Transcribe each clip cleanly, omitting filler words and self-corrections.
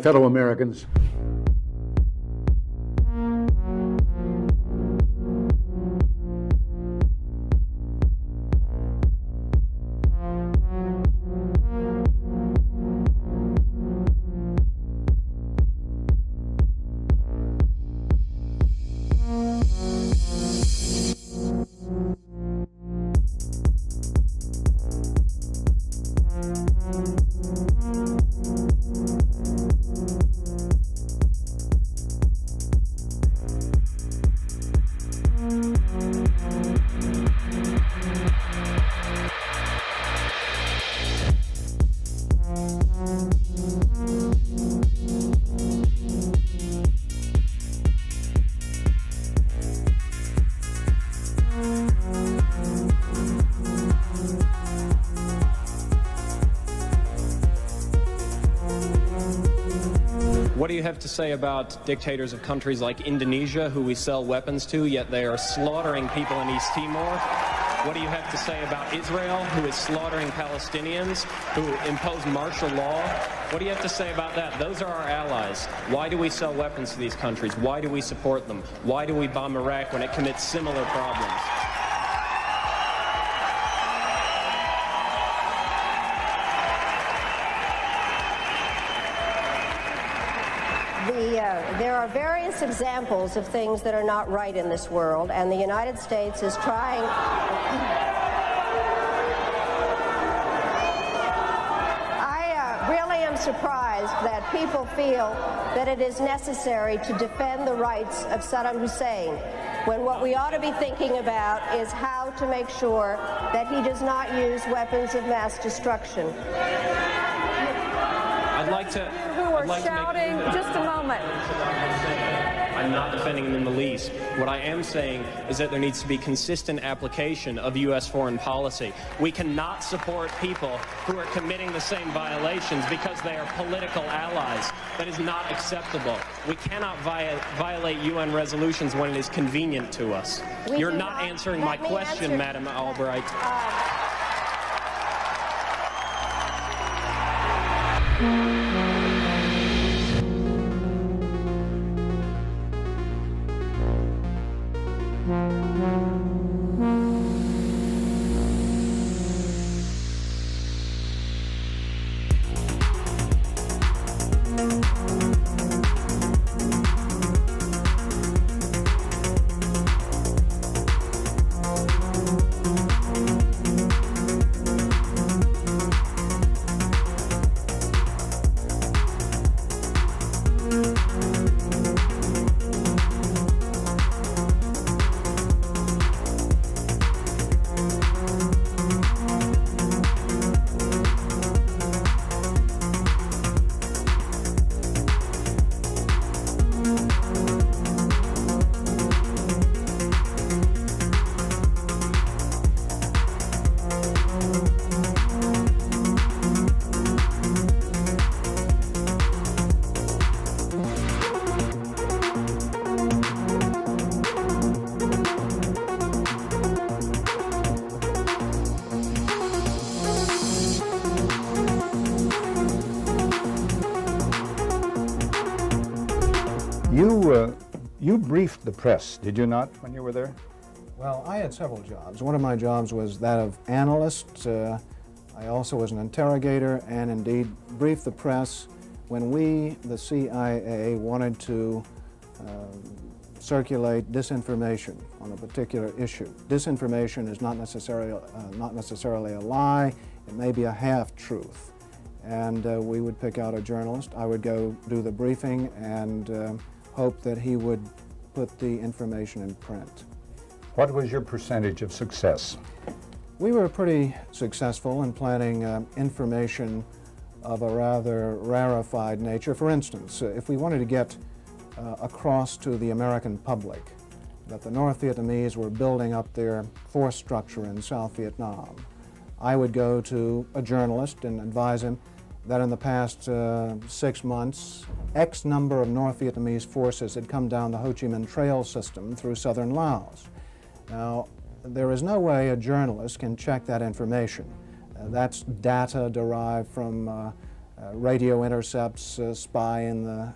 fellow Americans. What do you have to say about dictators of countries like Indonesia, who we sell weapons to, yet they are slaughtering people in East Timor? What do you have to say about Israel, who is slaughtering Palestinians, who impose martial law? What do you have to say about that? Those are our allies. Why do we sell weapons to these countries? Why do we support them? Why do we bomb Iraq when it commits similar problems? There are various examples of things that are not right in this world, and the United States is trying. I really am surprised that people feel that it is necessary to defend the rights of Saddam Hussein, when what we ought to be thinking about is how to make sure that he does not use weapons of mass destruction. I'd like to... shouting. Just a moment. I'm not defending him in the least. What I am saying is that there needs to be consistent application of U.S. foreign policy. We cannot support people who are committing the same violations because they are political allies. That is not acceptable. We cannot violate UN resolutions when it is convenient to us. You're not answering my question, Madam Albright. You briefed the press, did you not, when you were there? Well, I had several jobs. One of my jobs was that of analyst. I also was an interrogator and indeed briefed the press when we, the CIA, wanted to circulate disinformation on a particular issue. Disinformation is not necessarily a lie. It may be a half-truth. And we would pick out a journalist. I would go do the briefing and hope that he would put the information in print. What was your percentage of success? We were pretty successful in planning information of a rather rarefied nature. For instance, if we wanted to get across to the American public that the North Vietnamese were building up their force structure in South Vietnam, I would go to a journalist and advise him that in the past 6 months, X number of North Vietnamese forces had come down the Ho Chi Minh Trail system through southern Laos. Now, there is no way a journalist can check that information. That's data derived from radio intercepts, spy in the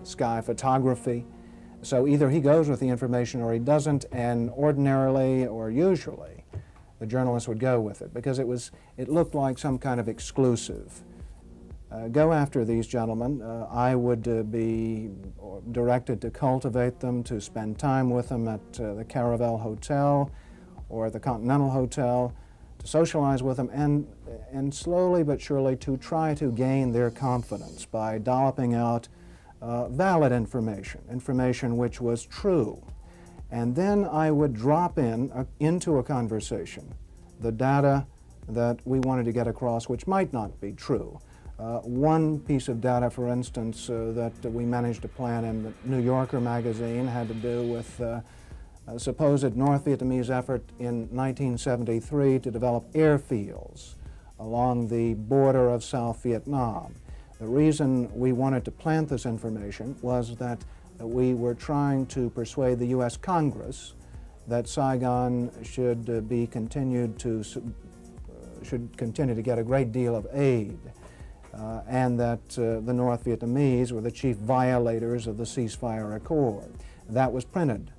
sky photography. So either he goes with the information or he doesn't, and ordinarily or usually the journalist would go with it because it looked like some kind of exclusive. Go after these gentlemen. I would be directed to cultivate them, to spend time with them at the Caravel Hotel or the Continental Hotel, to socialize with them, and slowly but surely to try to gain their confidence by dolloping out valid information which was true. And then I would drop into a conversation the data that we wanted to get across, which might not be true. One piece of data, for instance, that we managed to plant in the New Yorker magazine had to do with a supposed North Vietnamese effort in 1973 to develop airfields along the border of South Vietnam. The reason we wanted to plant this information was that we were trying to persuade the U.S. Congress that Saigon should continue to get a great deal of aid, and that the North Vietnamese were the chief violators of the ceasefire accord. That was printed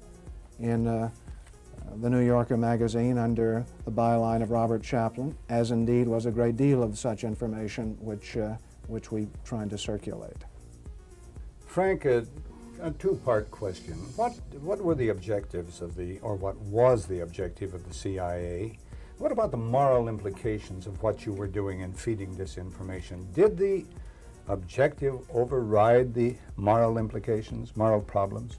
in the New Yorker magazine under the byline of Robert Chaplin, as indeed was a great deal of such information which we tried to circulate. Frank, a two-part question. What were the objectives of what was the objective of the CIA? What about the moral implications of what you were doing in feeding disinformation? Did the objective override the moral implications, moral problems?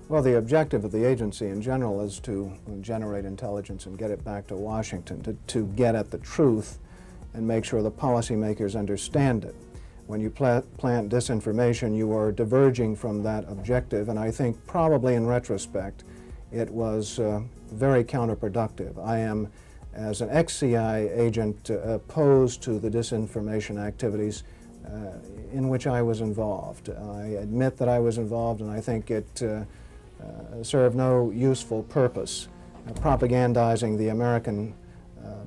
Well, the objective of the agency in general is to generate intelligence and get it back to Washington, to get at the truth and make sure the policymakers understand it. When you plant disinformation, you are diverging from that objective, and I think probably in retrospect it was very counterproductive. I am, as an ex-CIA agent, opposed to the disinformation activities in which I was involved. I admit that I was involved, and I think it served no useful purpose. Propagandizing the American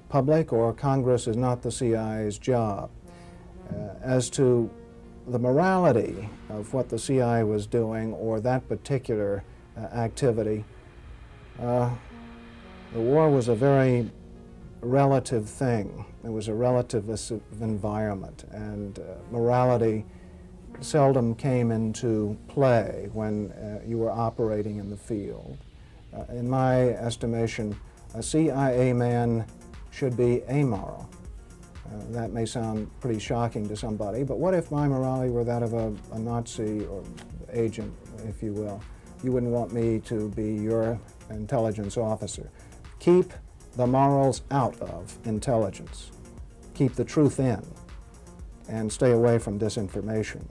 public or Congress is not the CIA's job. As to the morality of what the CIA was doing or that particular activity, the war was a very relative thing. It was a relativist environment, and morality seldom came into play when you were operating in the field. In my estimation, a CIA man should be amoral. That may sound pretty shocking to somebody, but what if my morality were that of a Nazi or agent, if you will? You wouldn't want me to be your intelligence officer. Keep the morals out of intelligence. Keep the truth in, and stay away from disinformation.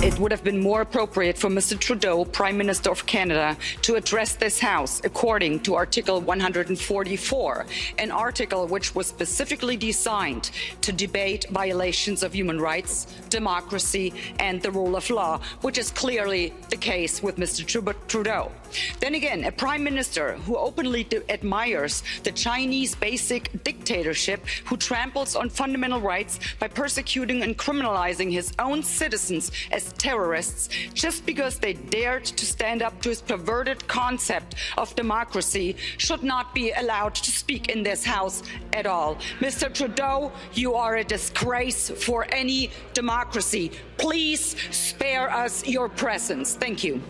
It would have been more appropriate for Mr. Trudeau, Prime Minister of Canada, to address this House according to Article 144, an article which was specifically designed to debate violations of human rights, democracy, and the rule of law, which is clearly the case with Mr. Trudeau. Then again, a Prime Minister who openly admires the Chinese basic dictatorship, who tramples on fundamental rights by persecuting and criminalizing his own citizens as terrorists, terrorists just because they dared to stand up to his perverted concept of democracy should not be allowed to speak in this House at all. Mr. Trudeau, you are a disgrace for any democracy. Please spare us your presence. Thank you.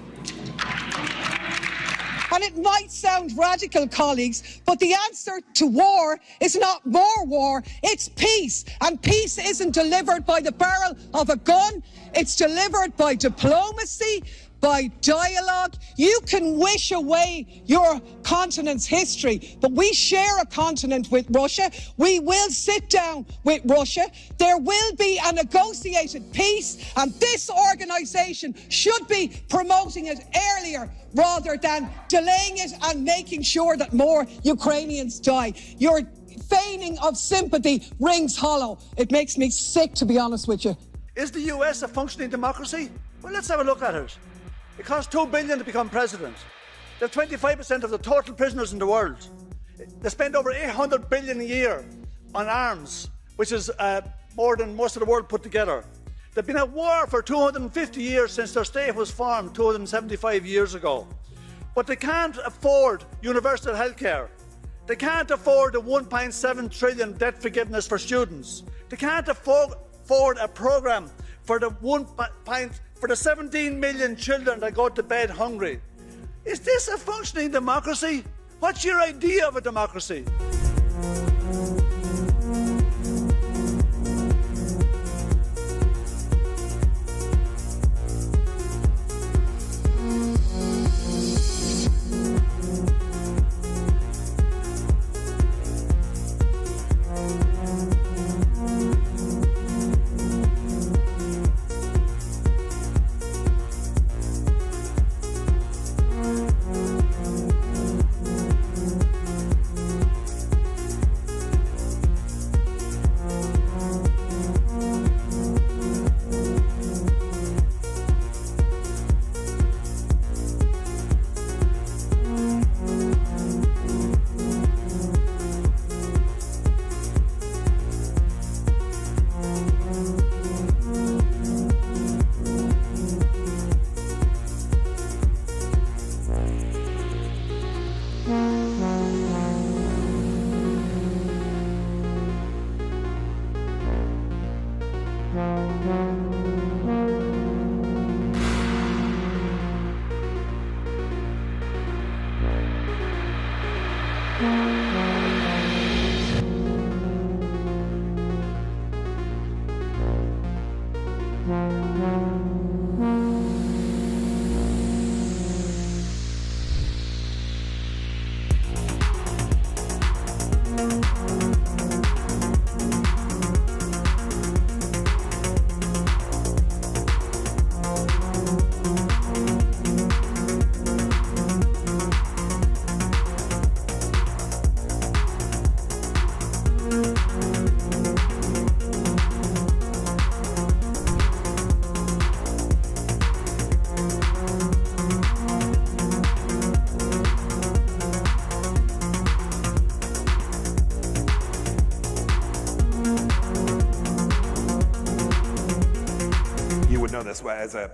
And it might sound radical, colleagues, but the answer to war is not more war, it's peace. And peace isn't delivered by the barrel of a gun, it's delivered by diplomacy, by dialogue. You can wish away your continent's history, but we share a continent with Russia. We will sit down with Russia. There will be a negotiated peace, and this organisation should be promoting it earlier rather than delaying it and making sure that more Ukrainians die. Your feigning of sympathy rings hollow. It makes me sick, to be honest with you. Is the US a functioning democracy? Well, let's have a look at it. It costs $2 billion to become president. They're 25% of the total prisoners in the world. They spend over $800 billion a year on arms, which is more than most of the world put together. They've been at war for 250 years since their state was formed 275 years ago. But they can't afford universal health care. They can't afford the $1.7 trillion debt forgiveness for students. They can't afford a programme for the 17 million children that go to bed hungry. Is this a functioning democracy? What's your idea of a democracy?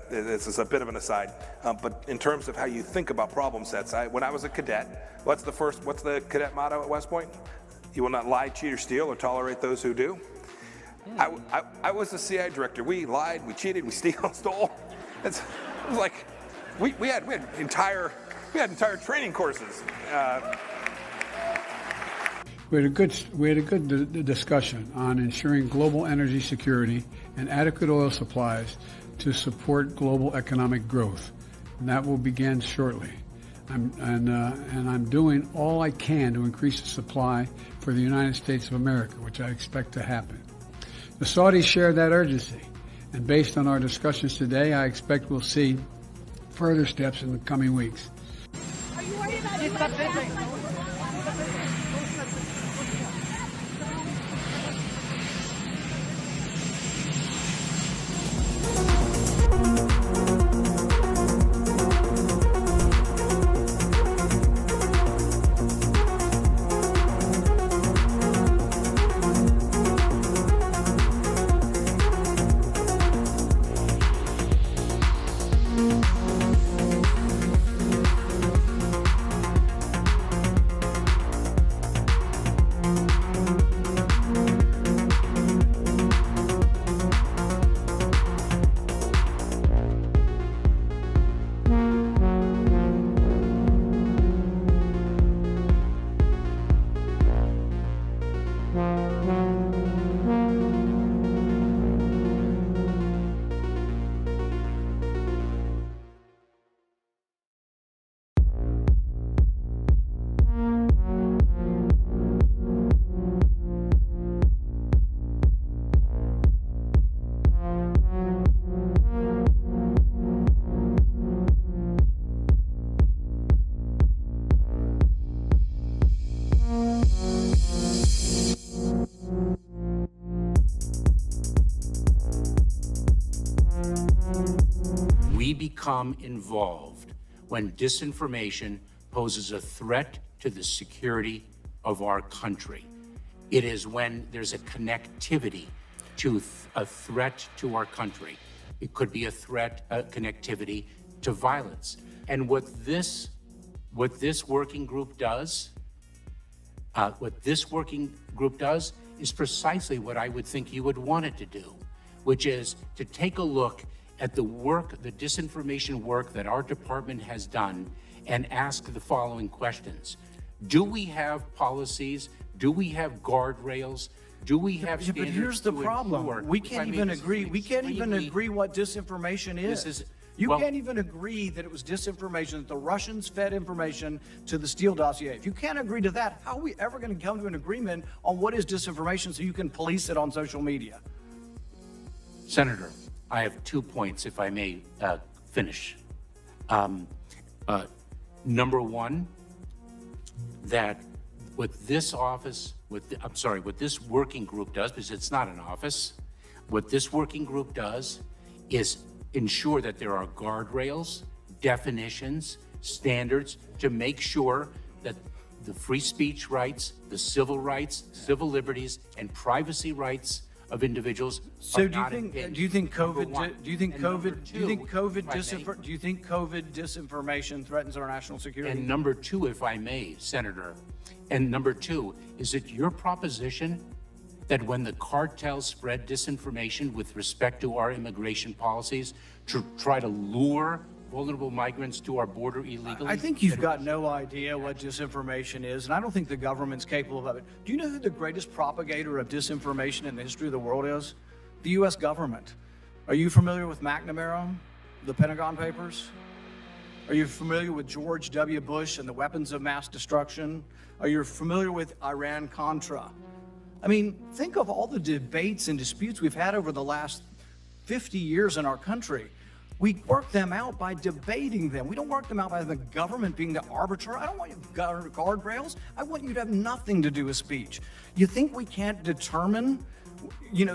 This is a bit of an aside, but in terms of how you think about problem sets, when I was a cadet, what's the cadet motto at West Point? You will not lie, cheat, or steal, or tolerate those who do. I was the CIA director. We lied, we cheated, we stole. It was like we had entire training courses. We had a good discussion on ensuring global energy security and adequate oil supplies to support global economic growth, and that will begin shortly. I'm doing all I can to increase the supply for the United States of America, which I expect to happen. The Saudis share that urgency, and based on our discussions today, I expect we'll see further steps in the coming weeks. Are you worried about become involved when disinformation poses a threat to the security of our country. It is when there's a connectivity to a threat to our country. It could be a threat, a connectivity to violence. And what this working group does, is precisely what I would think you would want it to do, which is to take a look at the work, the disinformation work that our department has done and ask the following questions. Do we have policies? Do we have guardrails? Do we have standards? But here's the problem. Ensure, We can't even agree. We can't even agree what disinformation is. You can't even agree that it was disinformation, that the Russians fed information to the Steele dossier. If you can't agree to that, how are we ever going to come to an agreement on what is disinformation so you can police it on social media? Senator, I have 2 points, if I may finish. Number one, that what this office, what this working group does, because it's not an office, what this working group does is ensure that there are guardrails, definitions, standards to make sure that the free speech rights, the civil rights, civil liberties, and privacy rights of individuals. So do you think COVID disinformation threatens our national security? And number two, if I may, Senator, and number two, is it your proposition that when the cartels spread disinformation with respect to our immigration policies to try to lure vulnerable migrants to our border illegally? I think you've got no idea what disinformation is, and I don't think the government's capable of it. Do you know who the greatest propagator of disinformation in the history of the world is? The U.S. government. Are you familiar with McNamara, the Pentagon Papers? Are you familiar with George W. Bush and the weapons of mass destruction? Are you familiar with Iran-Contra? I mean, think of all the debates and disputes we've had over the last 50 years in our country. We work them out by debating them. We don't work them out by the government being the arbiter. I don't want you guardrails. I want you to have nothing to do with speech. You think we can't determine,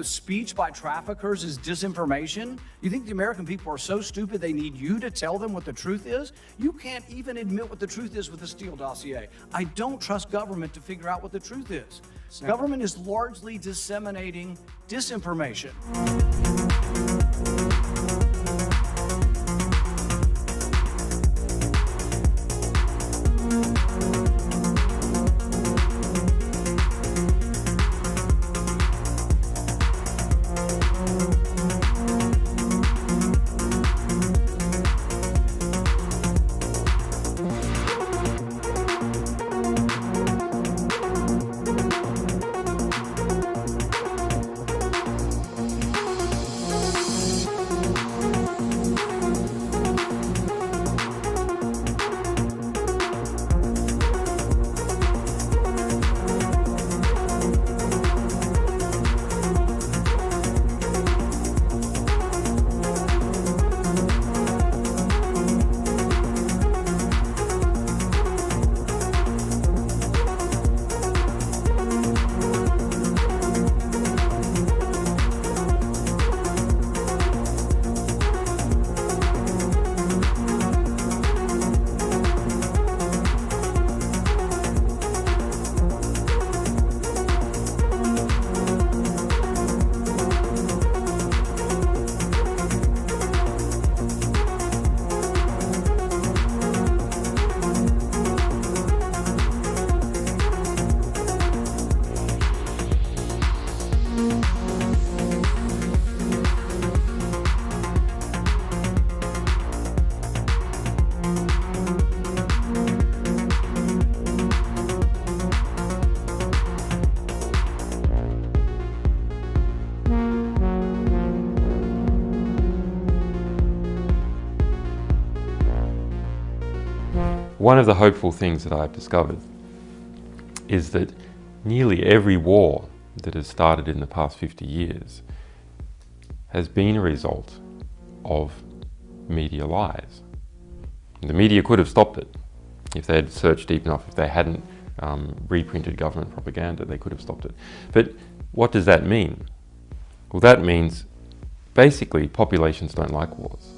speech by traffickers is disinformation? You think the American people are so stupid they need you to tell them what the truth is? You can't even admit what the truth is with the Steele dossier. I don't trust government to figure out what the truth is. Government is largely disseminating disinformation. One of the hopeful things that I've discovered is that nearly every war that has started in the past 50 years has been a result of media lies. The media could have stopped it if they had searched deep enough, if they hadn't reprinted government propaganda, they could have stopped it. But what does that mean? Well, that means basically populations don't like wars.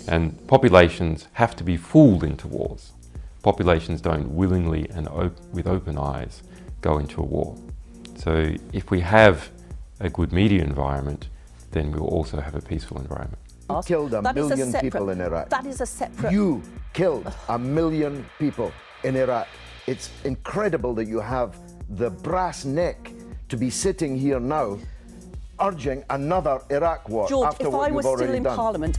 And populations have to be fooled into wars. Populations don't willingly and with open eyes go into a war. So if we have a good media environment, then we'll also have a peaceful environment. You killed a million people in Iraq. That is a separate... You killed a million people in Iraq. It's incredible that you have the brass neck to be sitting here now urging another Iraq war George, after if what I you've was already still in done. Parliament,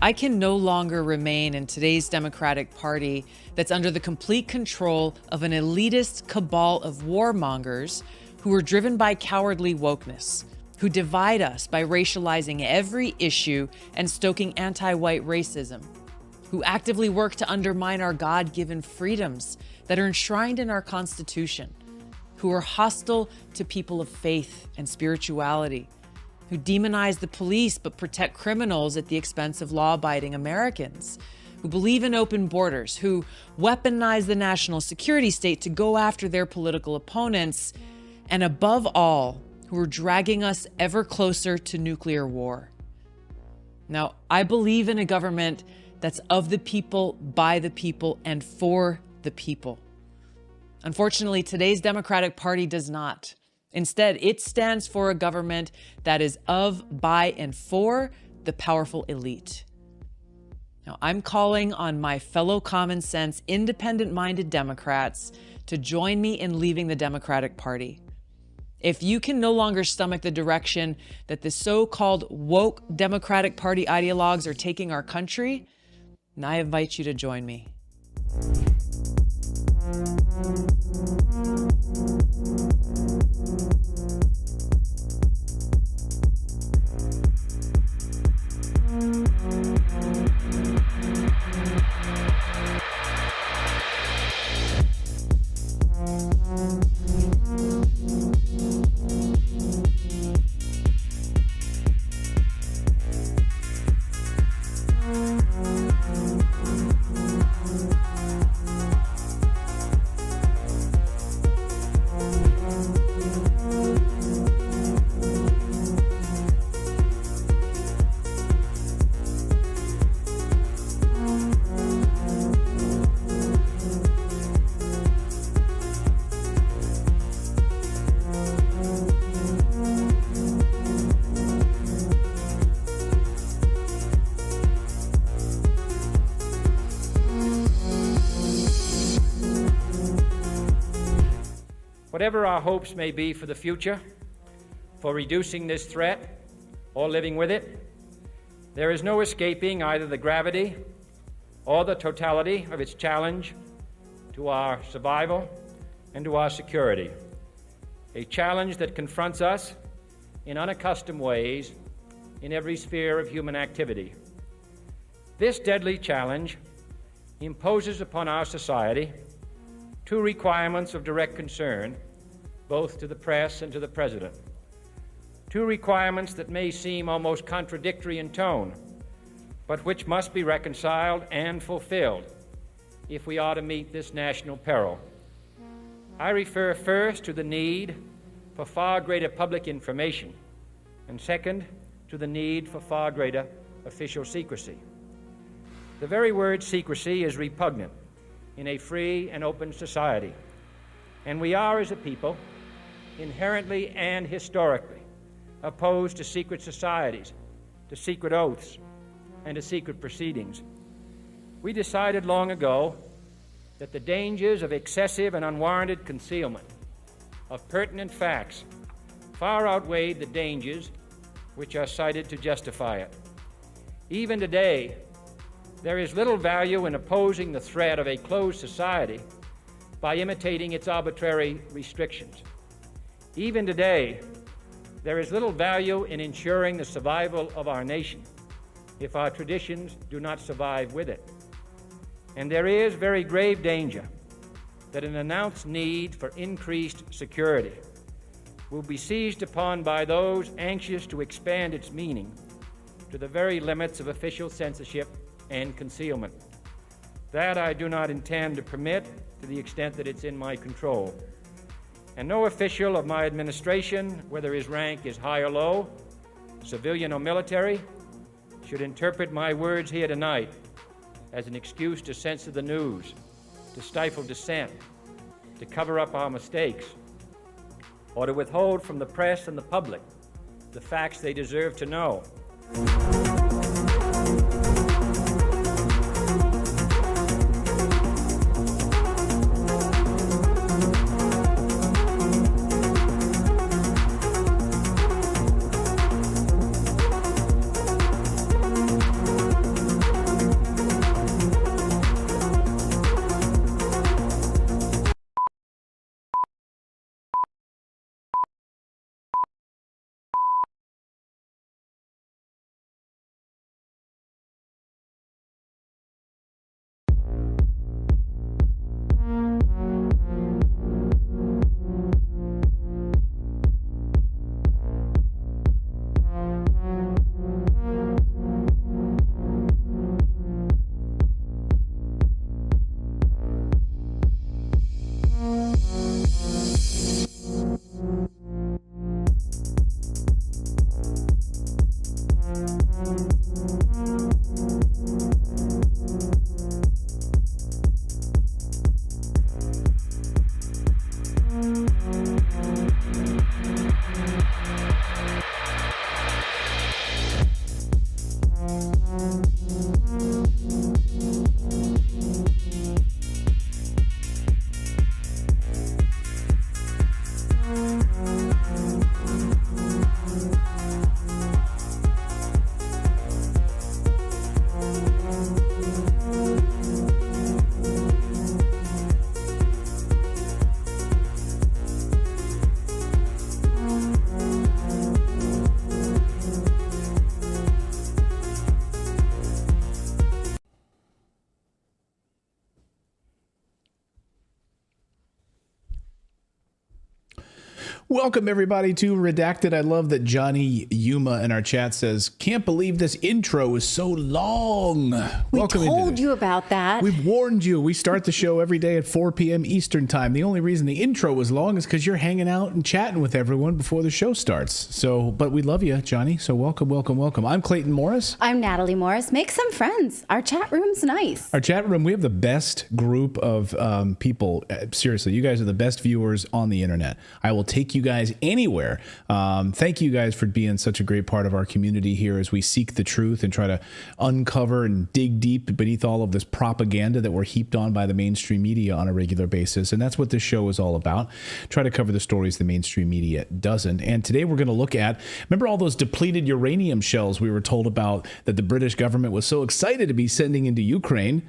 I can no longer remain in today's Democratic Party that's under the complete control of an elitist cabal of warmongers who are driven by cowardly wokeness, who divide us by racializing every issue and stoking anti-white racism, who actively work to undermine our God-given freedoms that are enshrined in our Constitution, who are hostile to people of faith and spirituality, who demonize the police but protect criminals at the expense of law-abiding Americans, who believe in open borders, who weaponize the national security state to go after their political opponents, and above all, who are dragging us ever closer to nuclear war. Now, I believe in a government that's of the people, by the people, and for the people. Unfortunately, today's Democratic Party does not. Instead, it stands for a government that is of, by, and for the powerful elite. Now, I'm calling on my fellow common sense, independent-minded Democrats to join me in leaving the Democratic Party. If you can no longer stomach the direction that the so-called woke Democratic Party ideologues are taking our country, then I invite you to join me. Whatever our hopes may be for the future, for reducing this threat or living with it, there is no escaping either the gravity or the totality of its challenge to our survival and to our security, a challenge that confronts us in unaccustomed ways in every sphere of human activity. This deadly challenge imposes upon our society two requirements of direct concern, both to the press and to the President. Two requirements that may seem almost contradictory in tone, but which must be reconciled and fulfilled if we are to meet this national peril. I refer first to the need for far greater public information, and second, to the need for far greater official secrecy. The very word secrecy is repugnant in a free and open society, and we are, as a people, inherently and historically opposed to secret societies, to secret oaths, and to secret proceedings. We decided long ago that the dangers of excessive and unwarranted concealment of pertinent facts far outweighed the dangers which are cited to justify it. Even today, there is little value in opposing the threat of a closed society by imitating its arbitrary restrictions. Even today, there is little value in ensuring the survival of our nation if our traditions do not survive with it. And there is very grave danger that an announced need for increased security will be seized upon by those anxious to expand its meaning to the very limits of official censorship and concealment. That I do not intend to permit to the extent that it's in my control. And no official of my administration, whether his rank is high or low, civilian or military, should interpret my words here tonight as an excuse to censor the news, to stifle dissent, to cover up our mistakes, or to withhold from the press and the public the facts they deserve to know. Welcome, everybody, to Redacted. I love that Johnny Yuma in our chat says, can't believe this intro is so long. We told you about that. We've warned you. We start the show every day at 4 p.m. Eastern time. The only reason the intro was long is because you're hanging out and chatting with everyone before the show starts. But we love you, Johnny. So welcome, welcome, welcome. I'm Clayton Morris. I'm Natalie Morris. Make some friends. Our chat room's nice. Our chat room, we have the best group of people. Seriously, you guys are the best viewers on the internet. I will take you guys anywhere. Thank you guys for being such a great part of our community here as we seek the truth and try to uncover and dig deep beneath all of this propaganda that we're heaped on by the mainstream media on a regular basis. And that's what this show is all about. Try to cover the stories the mainstream media doesn't. And today we're going to look at, remember all those depleted uranium shells we were told about that the British government was so excited to be sending into Ukraine,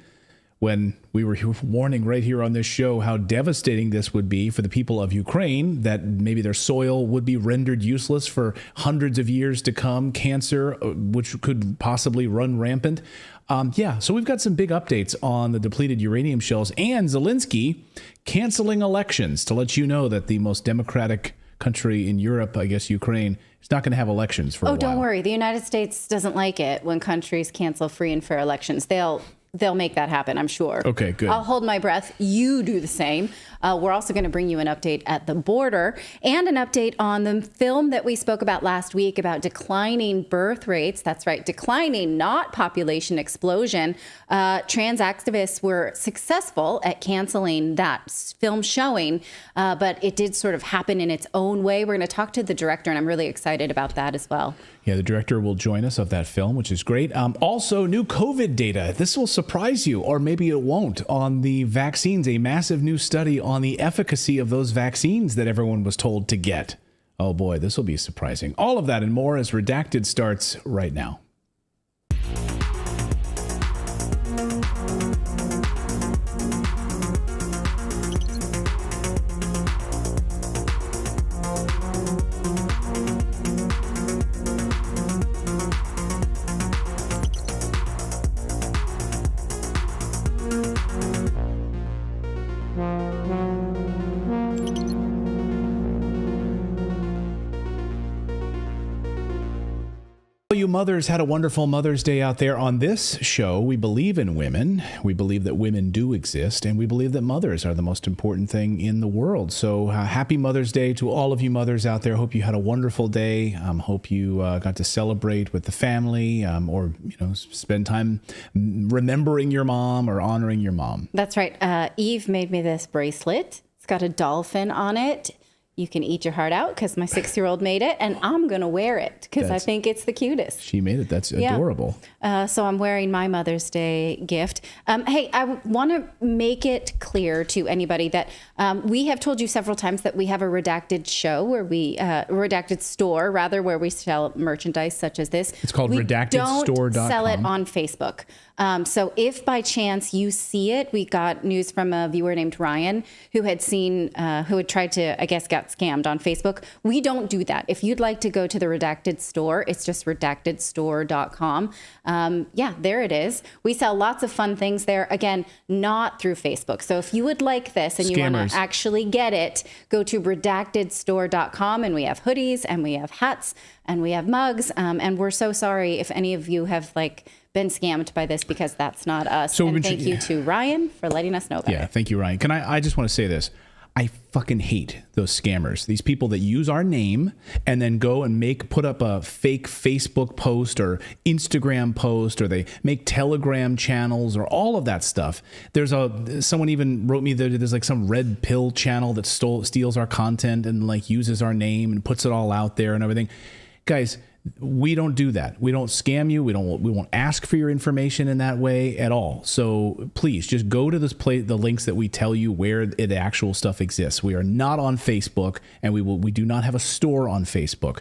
when we were warning right here on this show how devastating this would be for the people of Ukraine, that maybe their soil would be rendered useless for hundreds of years to come, cancer, which could possibly run rampant. So we've got some big updates on the depleted uranium shells and Zelensky canceling elections to let you know that the most democratic country in Europe, I guess Ukraine, is not going to have elections for a while. Oh, don't worry. The United States doesn't like it when countries cancel free and fair elections. They'll make that happen, I'm sure. Okay, good. I'll hold my breath. You do the same. We're also going to bring you an update at the border and an update on the film that we spoke about last week about declining birth rates. That's right, declining, not population explosion. Trans activists were successful at canceling that film showing, but it did sort of happen in its own way. We're going to talk to the director, and I'm really excited about that as well. Yeah, the director will join us of that film, which is great. Also, new COVID data. This will surprise you, or maybe it won't, on the vaccines. A massive new study on the efficacy of those vaccines that everyone was told to get. Oh boy, this will be surprising. All of that and more as Redacted starts right now. You mothers had a wonderful Mother's Day out there. On this show, we believe in women. We believe that women do exist, and we believe that mothers are the most important thing in the world. So happy Mother's Day to all of you mothers out there. Hope you had a wonderful day. Hope you got to celebrate with the family, or spend time remembering your mom or honoring your mom. That's right. Eve made me this bracelet. It's got a dolphin on it. You can eat your heart out because my 6-year-old made it, and I'm going to wear it because I think it's the cutest. She made it. That's adorable. So I'm wearing my Mother's Day gift. Hey, I want to make it clear to anybody that we have told you several times that we have a Redacted show where Redacted store, rather, where we sell merchandise such as this. It's called RedactedStore.com. We don't sell it on Facebook. So if by chance you see it, we got news from a viewer named Ryan who had tried to, I guess, got scammed on Facebook. We don't do that. If you'd like to go to the Redacted store, it's just redactedstore.com. There it is. We sell lots of fun things there. Again, not through Facebook. So if you would like this and you want to actually get it, go to redactedstore.com, and we have hoodies and we have hats and we have mugs. And we're so sorry if any of you have been scammed by this, because that's not us. So thank you to Ryan for letting us know about it. Yeah, thank you, Ryan. I just want to say this. I fucking hate those scammers. These people that use our name and then go and put up a fake Facebook post or Instagram post, or they make Telegram channels or all of that stuff. Someone even wrote me that there's some red pill channel that steals our content and uses our name and puts it all out there and everything. Guys, we don't do that. We don't scam you. We won't ask for your information in that way at all. So please just go to the links that we tell you where the actual stuff exists. We are not on Facebook, and we do not have a store on Facebook.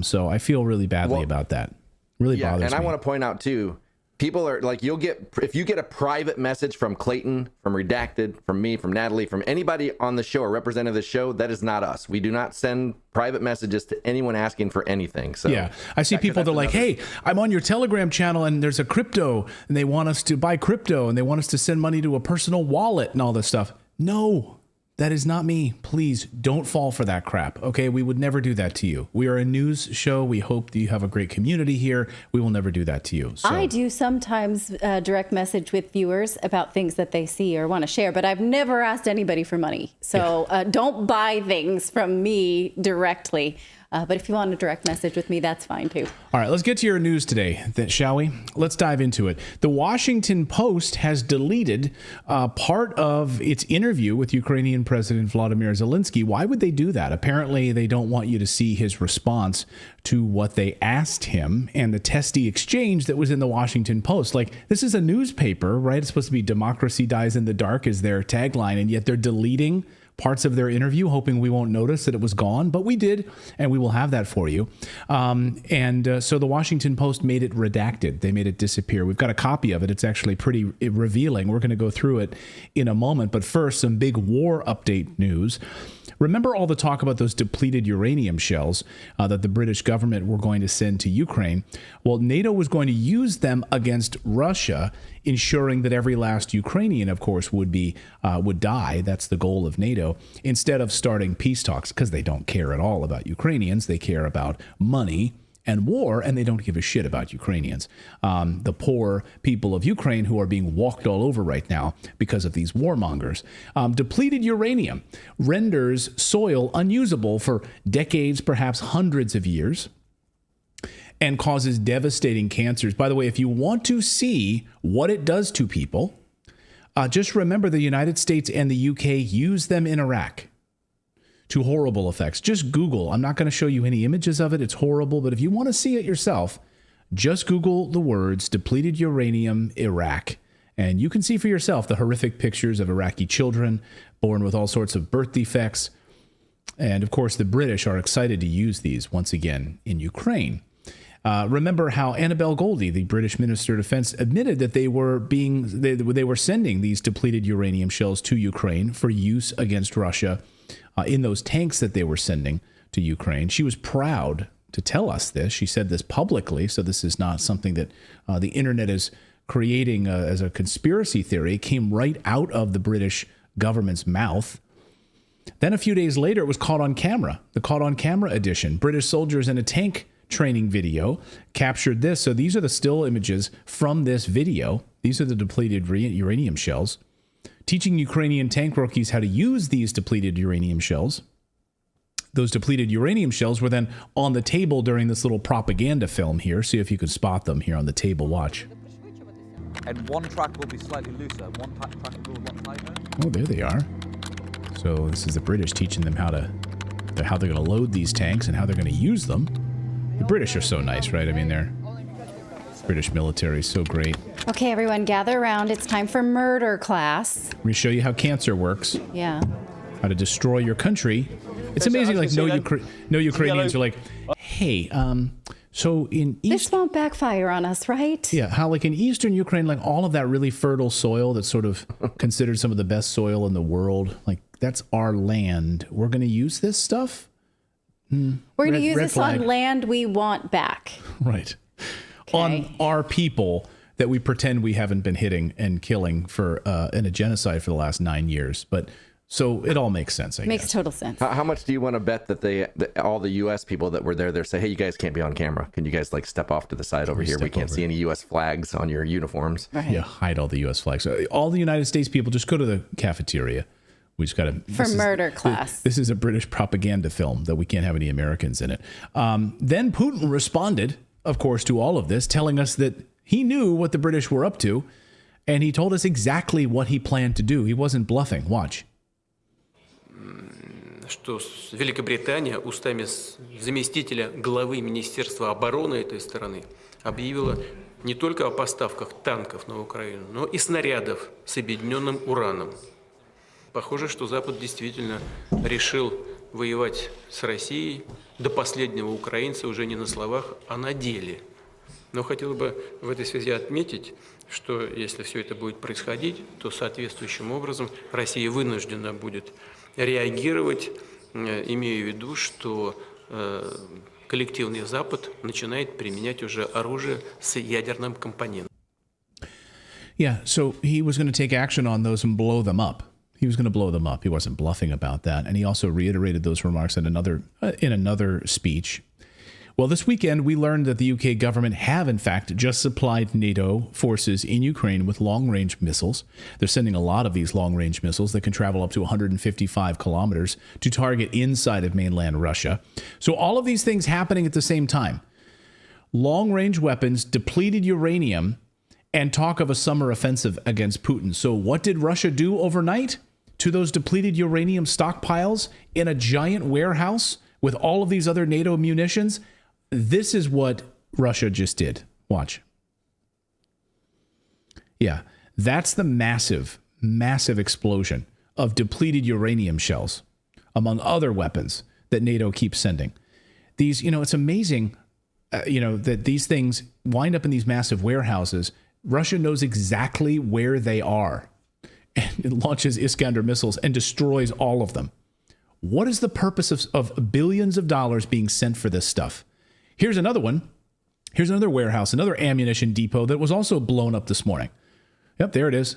So I feel really badly about that. Really bothers me. And I want to point out too, people are if you get a private message from Clayton, from Redacted, from me, from Natalie, from anybody on the show or representative of the show, that is not us. We do not send private messages to anyone asking for anything. So yeah, I see people that are like, hey, I'm on your Telegram channel and there's a crypto and they want us to buy crypto and they want us to send money to a personal wallet and all this stuff. No, That is not me. Please don't fall for that crap. Okay, we would never do that to you. We are a news show. We hope that you have a great community here. We will never do that to you. So. I do sometimes direct message with viewers about things that they see or want to share, but I've never asked anybody for money. So don't buy things from me directly. But if you want a direct message with me, that's fine too. All right, let's get to your news today, shall we? Let's dive into it. The Washington Post has deleted part of its interview with Ukrainian President Volodymyr Zelensky. Why would they do that? Apparently, they don't want you to see his response to what they asked him and the testy exchange that was in the Washington Post. Like, this is a newspaper, right? It's supposed to be democracy dies in the dark is their tagline, and yet they're deleting parts of their interview, hoping we won't notice that it was gone, but we did, and we will have that for you. So the Washington Post made it redacted. They made it disappear. We've got a copy of it. It's actually pretty revealing. We're going to go through it in a moment, but first, some big war update news. Remember all the talk about those depleted uranium shells that the British government were going to send to Ukraine? Well, NATO was going to use them against Russia, ensuring that every last Ukrainian, of course, would die. That's the goal of NATO, instead of starting peace talks, because they don't care at all about Ukrainians. They care about money and war, and they don't give a shit about Ukrainians. The poor people of Ukraine who are being walked all over right now because of these warmongers. Depleted uranium renders soil unusable for decades, perhaps hundreds of years, and causes devastating cancers. By the way, if you want to see what it does to people, just remember the United States and the UK use them in Iraq to horrible effects. Just Google. I'm not going to show you any images of it. It's horrible. But if you want to see it yourself, just Google the words depleted uranium Iraq. And you can see for yourself the horrific pictures of Iraqi children born with all sorts of birth defects. And of course, the British are excited to use these once again in Ukraine. Remember how Annabel Goldie, the British Minister of Defense, admitted that they were sending these depleted uranium shells to Ukraine for use against Russia in those tanks that they were sending to Ukraine. She was proud to tell us this. She said this publicly, so this is not something that the internet is creating as a conspiracy theory. It came right out of the British government's mouth. Then a few days later, it was caught on camera, the caught on camera edition. British soldiers in a tank training video captured this. So these are the still images from this video. These are the depleted uranium shells. Teaching Ukrainian tank rookies how to use these depleted uranium shells. Those depleted uranium shells were then on the table during this little propaganda film here. See if you can spot them here on the table. Watch. And one track will be slightly looser. One track will be one tighter. Oh, there they are. So this is the British teaching them how they're going to load these tanks and how they're going to use them. The British are so nice, right? I mean, British military is so great. Okay, everyone, gather around. It's time for murder class. Let me show you how cancer works. Yeah. How to destroy your country. It's amazing, like, no Ukrainians are like, hey, so in East... This won't backfire on us, right? Yeah, how like in Eastern Ukraine, like all of that really fertile soil that's sort of considered some of the best soil in the world, like that's our land. We're going to use this stuff? We're going to use this on land we want back. Right. Okay. On our people that we pretend we haven't been hitting and killing for in a genocide for the last 9 years. But so it all makes sense, I guess. Makes total sense. How much do you want to bet that all the U.S. people that were there say, hey, you guys can't be on camera. Can you guys like step off to the side over here? We can't see any U.S. flags on your uniforms. Right. Yeah, hide all the U.S. flags. All the United States people, just go to the cafeteria. We just got to... For murder class. This is a British propaganda film that we can't have any Americans in it. Then Putin responded, of course, to all of this, telling us that he knew what the British were up to, and he told us exactly what he planned to do. He wasn't bluffing. Watch. Что Великобритания устами заместителя главы Министерства обороны этой страны объявила не только о поставках танков на Украину, но и снарядов с объединенным ураном. Похоже, что Запад действительно решил воевать с Россией до последнего украинца уже не на словах, а на деле. Но хотел бы в этой связи отметить, что если все это будет происходить, то соответствующим образом Россия вынуждена будет реагировать, имея в виду, что коллективный Запад начинает применять уже оружие с ядерным компонентом. Yeah, so he was going to take action on those and blow them up. He was going to blow them up. He wasn't bluffing about that. And he also reiterated those remarks in another speech. Well, this weekend, we learned that the UK government have, in fact, just supplied NATO forces in Ukraine with long-range missiles. They're sending a lot of these long-range missiles that can travel up to 155 kilometers to target inside of mainland Russia. So all of these things happening at the same time. Long-range weapons, depleted uranium, and talk of a summer offensive against Putin. So what did Russia do overnight to those depleted uranium stockpiles in a giant warehouse with all of these other NATO munitions? This is what Russia just did. Watch. Yeah, that's the massive, massive explosion of depleted uranium shells, among other weapons that NATO keeps sending. These, it's amazing, that these things wind up in these massive warehouses. Russia knows exactly where they are, and it launches Iskander missiles and destroys all of them. What is the purpose of billions of dollars being sent for this stuff? Here's another one. Here's another warehouse, another ammunition depot that was also blown up this morning. Yep, there it is.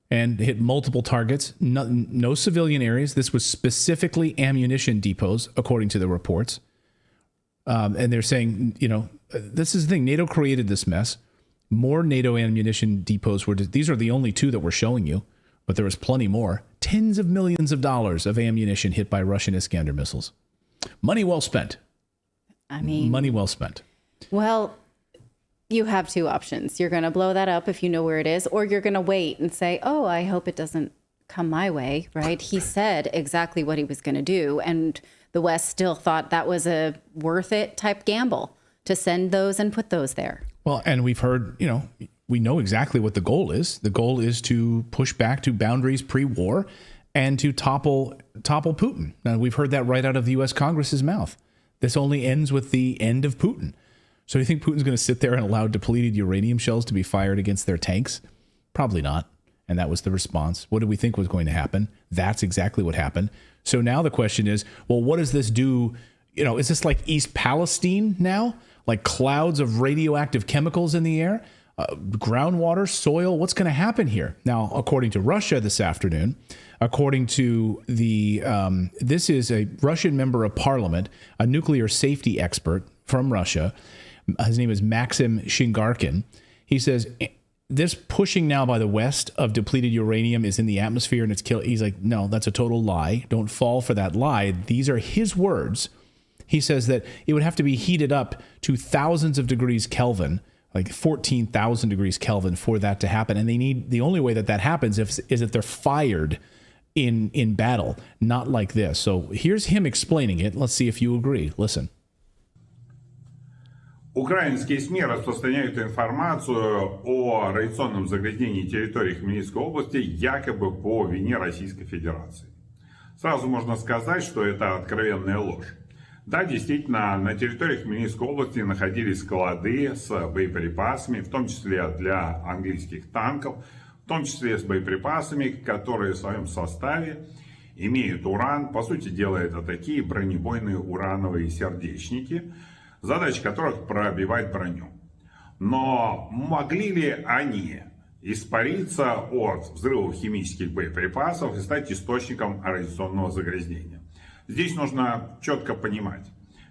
And hit multiple targets, no civilian areas. This was specifically ammunition depots, according to the reports. And they're saying, this is the thing. NATO created this mess. More NATO ammunition depots these are the only two that we're showing you, but there was plenty more. Tens of millions of dollars of ammunition hit by Russian Iskander missiles. Money well spent. Money well spent. Well, you have two options. You're going to blow that up if you know where it is, or you're going to wait and say, oh, I hope it doesn't come my way, right? He said exactly what he was going to do, and the West still thought that was a worth it type gamble to send those and put those there. Well, and we've heard, we know exactly what the goal is. The goal is to push back to boundaries pre-war and to topple Putin. Now, we've heard that right out of the U.S. Congress's mouth. This only ends with the end of Putin. So you think Putin's going to sit there and allow depleted uranium shells to be fired against their tanks? Probably not. And that was the response. What did we think was going to happen? That's exactly what happened. So now the question is, well, what does this do? Is this like East Palestine now? Like clouds of radioactive chemicals in the air? Groundwater, soil? What's going to happen here? Now, according to Russia this afternoon, according to this is a Russian member of parliament, a nuclear safety expert from Russia. His name is Maxim Shingarkin. He says this pushing now by the West of depleted uranium is in the atmosphere and it's killed. He's like, no, that's a total lie. Don't fall for that lie. These are his words. He says that it would have to be heated up to thousands of degrees Kelvin, like 14,000 degrees Kelvin for that to happen. And the only way that happens is if they're fired in battle, not like this. So here's him explaining it. Let's see if you agree. Listen. Украинские СМИ распространяют информацию о радиационном загрязнении территории Хмельницкой области якобы по вине Российской Федерации. Сразу можно сказать, что это откровенная ложь. Да, действительно, на территории Хмельницкой области находились склады с боеприпасами, в том числе для английских танков, в том числе с боеприпасами, которые в своем составе имеют уран. По сути дела, это такие бронебойные урановые сердечники, задача которых пробивать броню. Но могли ли они испариться от взрывов химических боеприпасов и стать источником радиационного загрязнения? Здесь нужно четко понимать.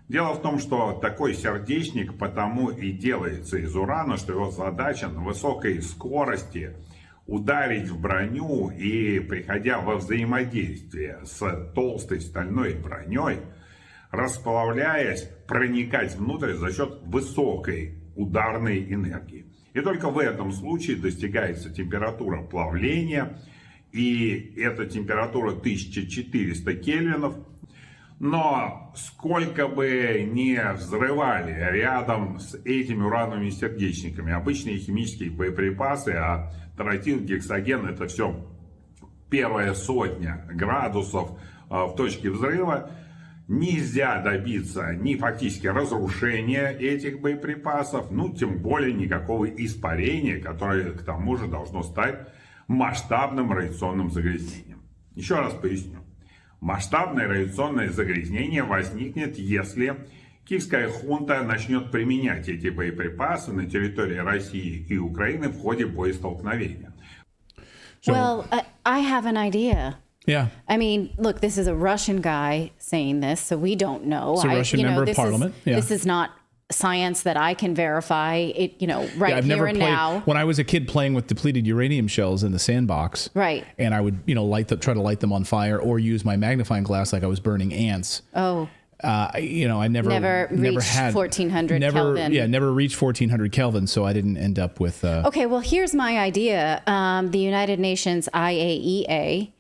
Дело в том, что такой сердечник потому и делается из урана, что его задача на высокой скорости ударить в броню и, приходя во взаимодействие с толстой стальной броней, расплавляясь, проникать внутрь за счет высокой ударной энергии. И только в этом случае достигается температура плавления, и эта температура 1400 кельвинов. Но сколько бы ни взрывали рядом с этими урановыми сердечниками обычные химические боеприпасы, а тротил, гексоген — это все первая сотня градусов в точке взрыва, нельзя добиться ни фактически разрушения этих боеприпасов, тем более никакого испарения, которое к тому же должно стать масштабным радиационным загрязнением. Еще раз поясню. Масштабное радиационное загрязнение возникнет, если киевская хунта начнет применять эти боеприпасы на территории России и Украины в ходе боестолкновения. So, well, I have an idea. Yeah. I mean, look, this is a Russian guy saying this, so we don't know. It's a Russian member of parliament. This is not science that I can verify. It, right I've here never and played, now. When I was a kid playing with depleted uranium shells in the sandbox, Right. and I would, try to light them on fire or use my magnifying glass like I was burning ants. Oh. I never reached had 1400 Kelvin. Yeah, never reached 1400 Kelvin, so I didn't end up with. Okay, well, here's my idea. The United Nations IAEA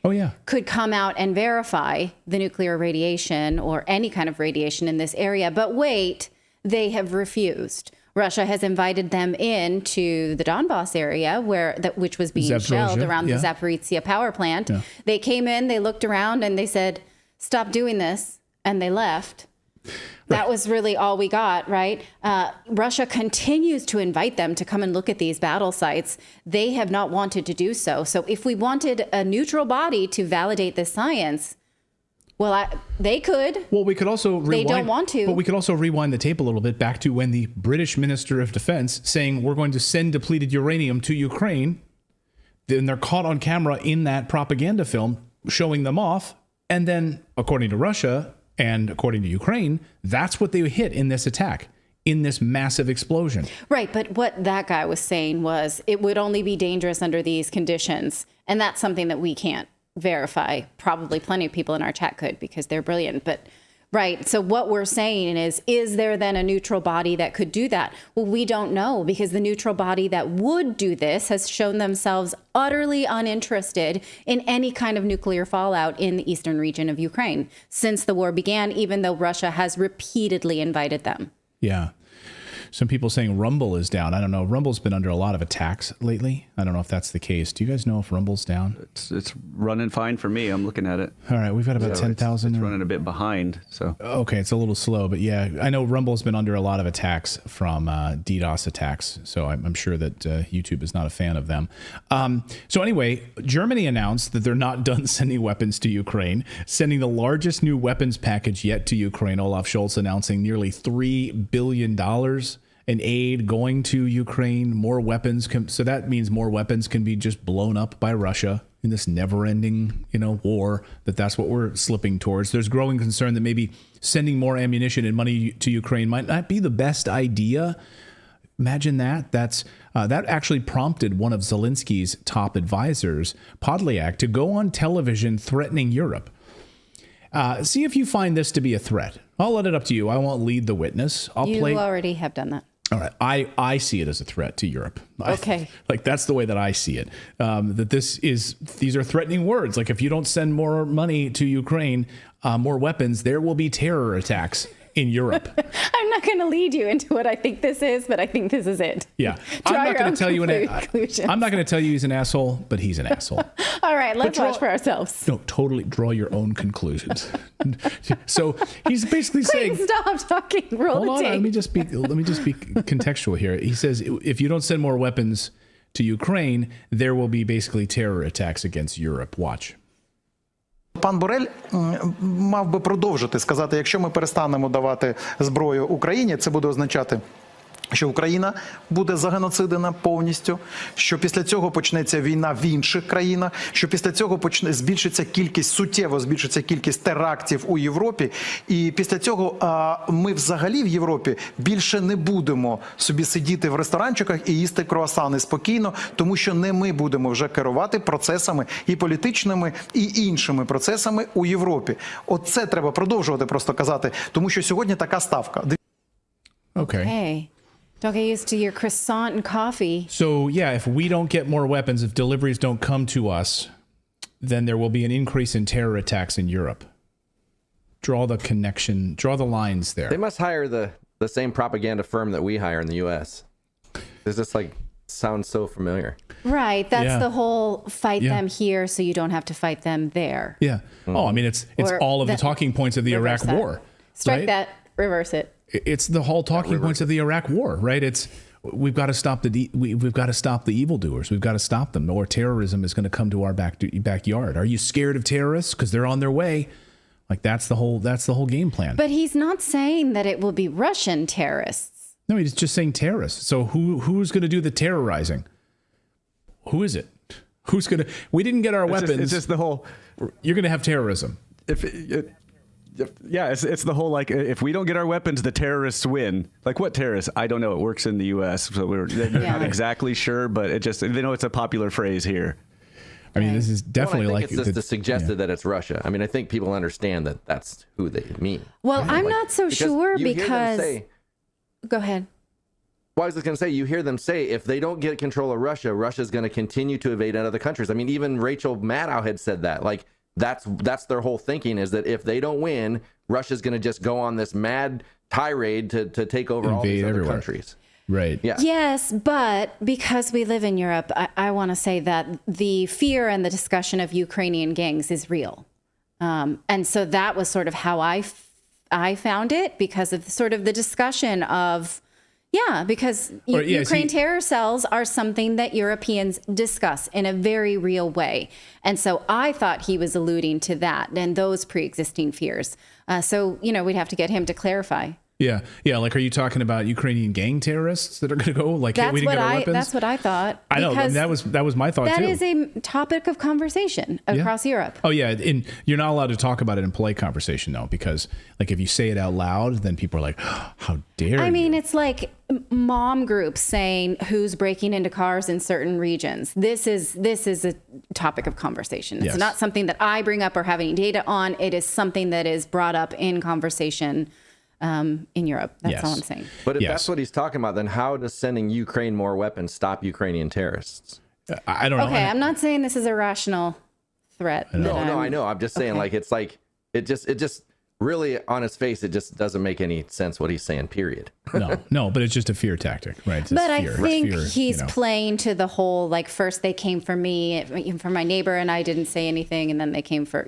could come out and verify the nuclear radiation or any kind of radiation in this area. But wait, they have refused. Russia has invited them into the Donbass area which was being shelled around the Zaporizhzhia power plant. Yeah. They came in, they looked around, and they said, "Stop doing this." And they left. That was really all we got, right? Russia continues to invite them to come and look at these battle sites. They have not wanted to do so. So if we wanted a neutral body to validate this science, well, they could. Well, we could also rewind. They don't want to. But we could also rewind the tape a little bit back to when the British Minister of Defense saying we're going to send depleted uranium to Ukraine. Then they're caught on camera in that propaganda film showing them off. And then, according to Russia, and according to Ukraine, that's what they hit in this attack, in this massive explosion. Right. But what that guy was saying was it would only be dangerous under these conditions. And that's something that we can't verify. Probably plenty of people in our chat could because they're brilliant. But right. So what we're saying is there then a neutral body that could do that? Well, we don't know because the neutral body that would do this has shown themselves utterly uninterested in any kind of nuclear fallout in the eastern region of Ukraine since the war began, even though Russia has repeatedly invited them. Yeah. Some people saying Rumble is down. I don't know. Rumble's been under a lot of attacks lately. I don't know if that's the case. Do you guys know if Rumble's down? It's running fine for me. I'm looking at it. All right. We've got about 10,000. It's running a bit behind. So okay. It's a little slow. But yeah, I know Rumble's been under a lot of attacks from DDoS attacks. So I'm sure that YouTube is not a fan of them. So anyway, Germany announced that they're not done sending weapons to Ukraine, sending the largest new weapons package yet to Ukraine. Olaf Scholz announcing nearly $3 billion in aid going to Ukraine, more weapons. So that means more weapons can be just blown up by Russia in this never-ending, war. That's what we're slipping towards. There's growing concern that maybe sending more ammunition and money to Ukraine might not be the best idea. Imagine that. That actually prompted one of Zelensky's top advisors, Podolyak, to go on television threatening Europe. See if you find this to be a threat. I'll let it up to you. I won't lead the witness. You already have done that. All right. I see it as a threat to Europe. Okay. That's the way that I see it. That these are threatening words. Like if you don't send more money to Ukraine, more weapons, there will be terror attacks in Europe. I'm not going to lead you into what I think this is, but I think this is it. Yeah. I'm not going to tell you I'm not going to tell you he's an asshole, but he's an asshole. All right, let's watch for ourselves. No, totally draw your own conclusions. So he's basically saying, stop talking. Roll the tape. Let me just be contextual here. He says if you don't send more weapons to Ukraine, there will be basically terror attacks against Europe. Watch. Пан Борель мав би продовжити сказати, якщо ми перестанемо давати зброю Україні, це буде означати, що Україна буде загеноцидена повністю, що після цього почнеться війна в інших країнах, що після цього суттєво збільшиться кількість терактів у Європі, і після цього ми взагалі в Європі більше не будемо собі сидіти в ресторанчиках і їсти круасани спокійно, тому що не ми будемо вже керувати процесами і політичними, і іншими процесами у Європі. Оце треба продовжувати просто казати, тому що сьогодні така ставка. Okay. Don't get used to your croissant and coffee. So, yeah, if we don't get more weapons, if deliveries don't come to us, then there will be an increase in terror attacks in Europe. Draw the connection, draw the lines there. They must hire the same propaganda firm that we hire in the U.S. This just sounds so familiar. Right. That's the whole fight them here so you don't have to fight them there. Yeah. Oh, I mean, it's all of the talking points of the Iraq War. Strike that, reverse it. It's the whole talking points of the Iraq War, right? It's we've got to stop we've got to stop the evildoers. We've got to stop them, or terrorism is going to come to our backyard. Are you scared of terrorists because they're on their way? That's the whole game plan. But he's not saying that it will be Russian terrorists. No, he's just saying terrorists. So who's going to do the terrorizing? Who is it? Who's going to? We didn't get our weapons. It's just the whole. You're going to have terrorism. It's the whole like if we don't get our weapons, the terrorists win. Like what terrorists? I don't know. It works in the U.S., so they're not exactly sure, but they know it's a popular phrase here. I mean, this is definitely I think it's just suggested that it's Russia. I mean, I think people understand that that's who they mean. Well, I'm not so sure you hear them because. say- Go ahead. Well, I was just going to say, you hear them say if they don't get control of Russia, Russia's going to continue to invade other countries. I mean, even Rachel Maddow had said that. Like, that's their whole thinking, is that if they don't win, Russia's going to just go on this mad tirade to take over all these other countries. Right. Yeah. Yes, but because we live in Europe, I want to say that the fear and the discussion of Ukrainian gangs is real. And so that was sort of how I found it, because of sort of the discussion of, because Ukraine terror cells are something that Europeans discuss in a very real way. And so I thought he was alluding to that and those pre-existing fears. So, we'd have to get him to clarify. Yeah. Like, are you talking about Ukrainian gang terrorists that are going to go? Like, we didn't get our weapons? That's what I thought. I know. That was my thought, too. That is a topic of conversation across Europe. Oh, yeah. And you're not allowed to talk about it in polite conversation, though, because, like, if you say it out loud, then people are like, oh, how dare you? I mean, it's like mom groups saying who's breaking into cars in certain regions. This is a topic of conversation. It's not something that I bring up or have any data on. It is something that is brought up in conversation in Europe. That's all I'm saying. But if that's what he's talking about, then how does sending Ukraine more weapons stop Ukrainian terrorists? I don't know. Okay, I'm not saying this is a rational threat. No, I know. I'm just saying, it just really, on its face, it just doesn't make any sense what he's saying, period. No, but it's just a fear tactic, right? But I think he's playing to the whole, like, first they came for me, for my neighbor, and I didn't say anything, and then they came for,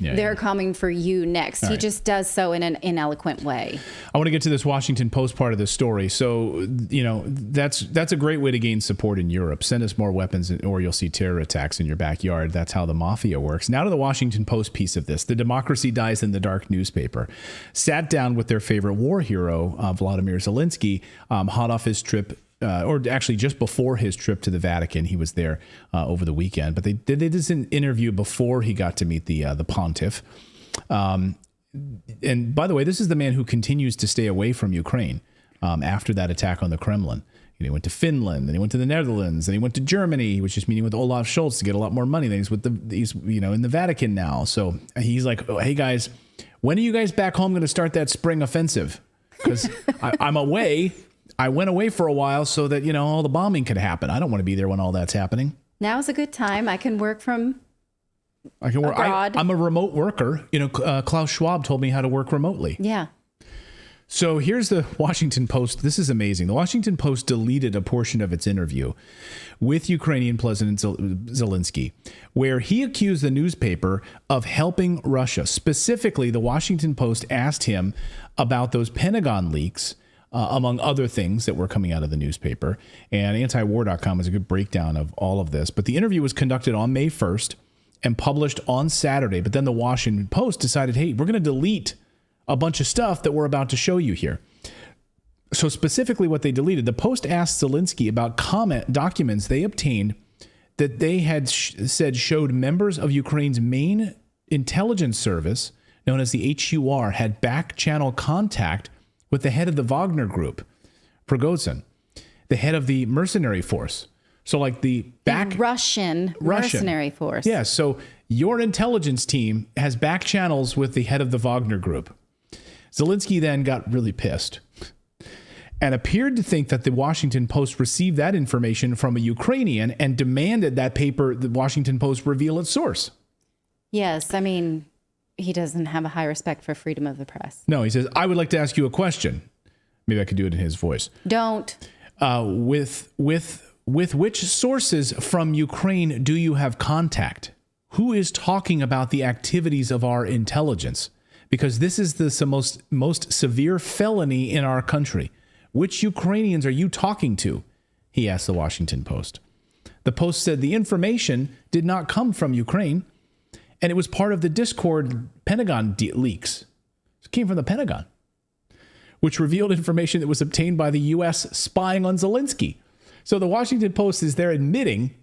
they're coming for you next. He just does so in an ineloquent way. I want to get to this Washington Post part of this story. So, that's a great way to gain support in Europe. Send us more weapons, or you'll see terror attacks in your backyard. That's how the mafia works. Now to the Washington Post piece of this. The Democracy Dies in the Dark newspaper sat down with their favorite war hero, Vladimir Zelensky, hot off his trip, or actually just before his trip to the Vatican. He was there over the weekend, but they did this interview before he got to meet the pontiff. And by the way, this is the man who continues to stay away from Ukraine after that attack on the Kremlin. He went to Finland, then he went to the Netherlands, then he went to Germany. He was just meeting with Olaf Scholz to get a lot more money. Then he's in the Vatican now. So he's like, oh, hey guys, when are you guys back home going to start that spring offensive? Because I'm away. I went away for a while so that, all the bombing could happen. I don't want to be there when all that's happening. Now's a good time. I can work from abroad. I'm a remote worker. Klaus Schwab told me how to work remotely. Yeah. So here's the Washington Post. This is amazing. The Washington Post deleted a portion of its interview with Ukrainian President Zelensky, where he accused the newspaper of helping Russia. Specifically, the Washington Post asked him about those Pentagon leaks, among other things that were coming out of the newspaper. And antiwar.com has a good breakdown of all of this. But the interview was conducted on May 1st and published on Saturday. But then the Washington Post decided, hey, we're going to delete a bunch of stuff that we're about to show you here. So specifically what they deleted, the Post asked Zelensky about documents they obtained that they had said showed members of Ukraine's main intelligence service, known as the HUR, had back-channel contact with the head of the Wagner Group, Prigozhin, the head of the mercenary force. So like the Russian mercenary force. Yeah, so your intelligence team has back channels with the head of the Wagner Group. Zelensky then got really pissed and appeared to think that the Washington Post received that information from a Ukrainian and demanded that the Washington Post reveal its source. Yes, I mean, he doesn't have a high respect for freedom of the press. No, he says, I would like to ask you a question. Maybe I could do it in his voice. Don't. With which sources from Ukraine do you have contact? Who is talking about the activities of our intelligence? Because this is the most severe felony in our country. Which Ukrainians are you talking to? He asked the Washington Post. The Post said the information did not come from Ukraine, and it was part of the Discord Pentagon leaks. It came from the Pentagon, which revealed information that was obtained by the U.S. spying on Zelensky. So the Washington Post is there admitting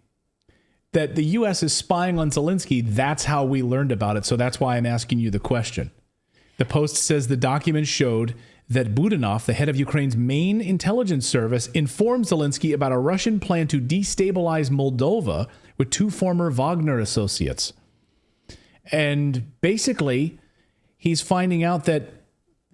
that the U.S. is spying on Zelensky. That's how we learned about it. So that's why I'm asking you the question. The Post says the document showed that Budanov, the head of Ukraine's main intelligence service, informed Zelensky about a Russian plan to destabilize Moldova with 2 former Wagner associates. And basically, he's finding out that,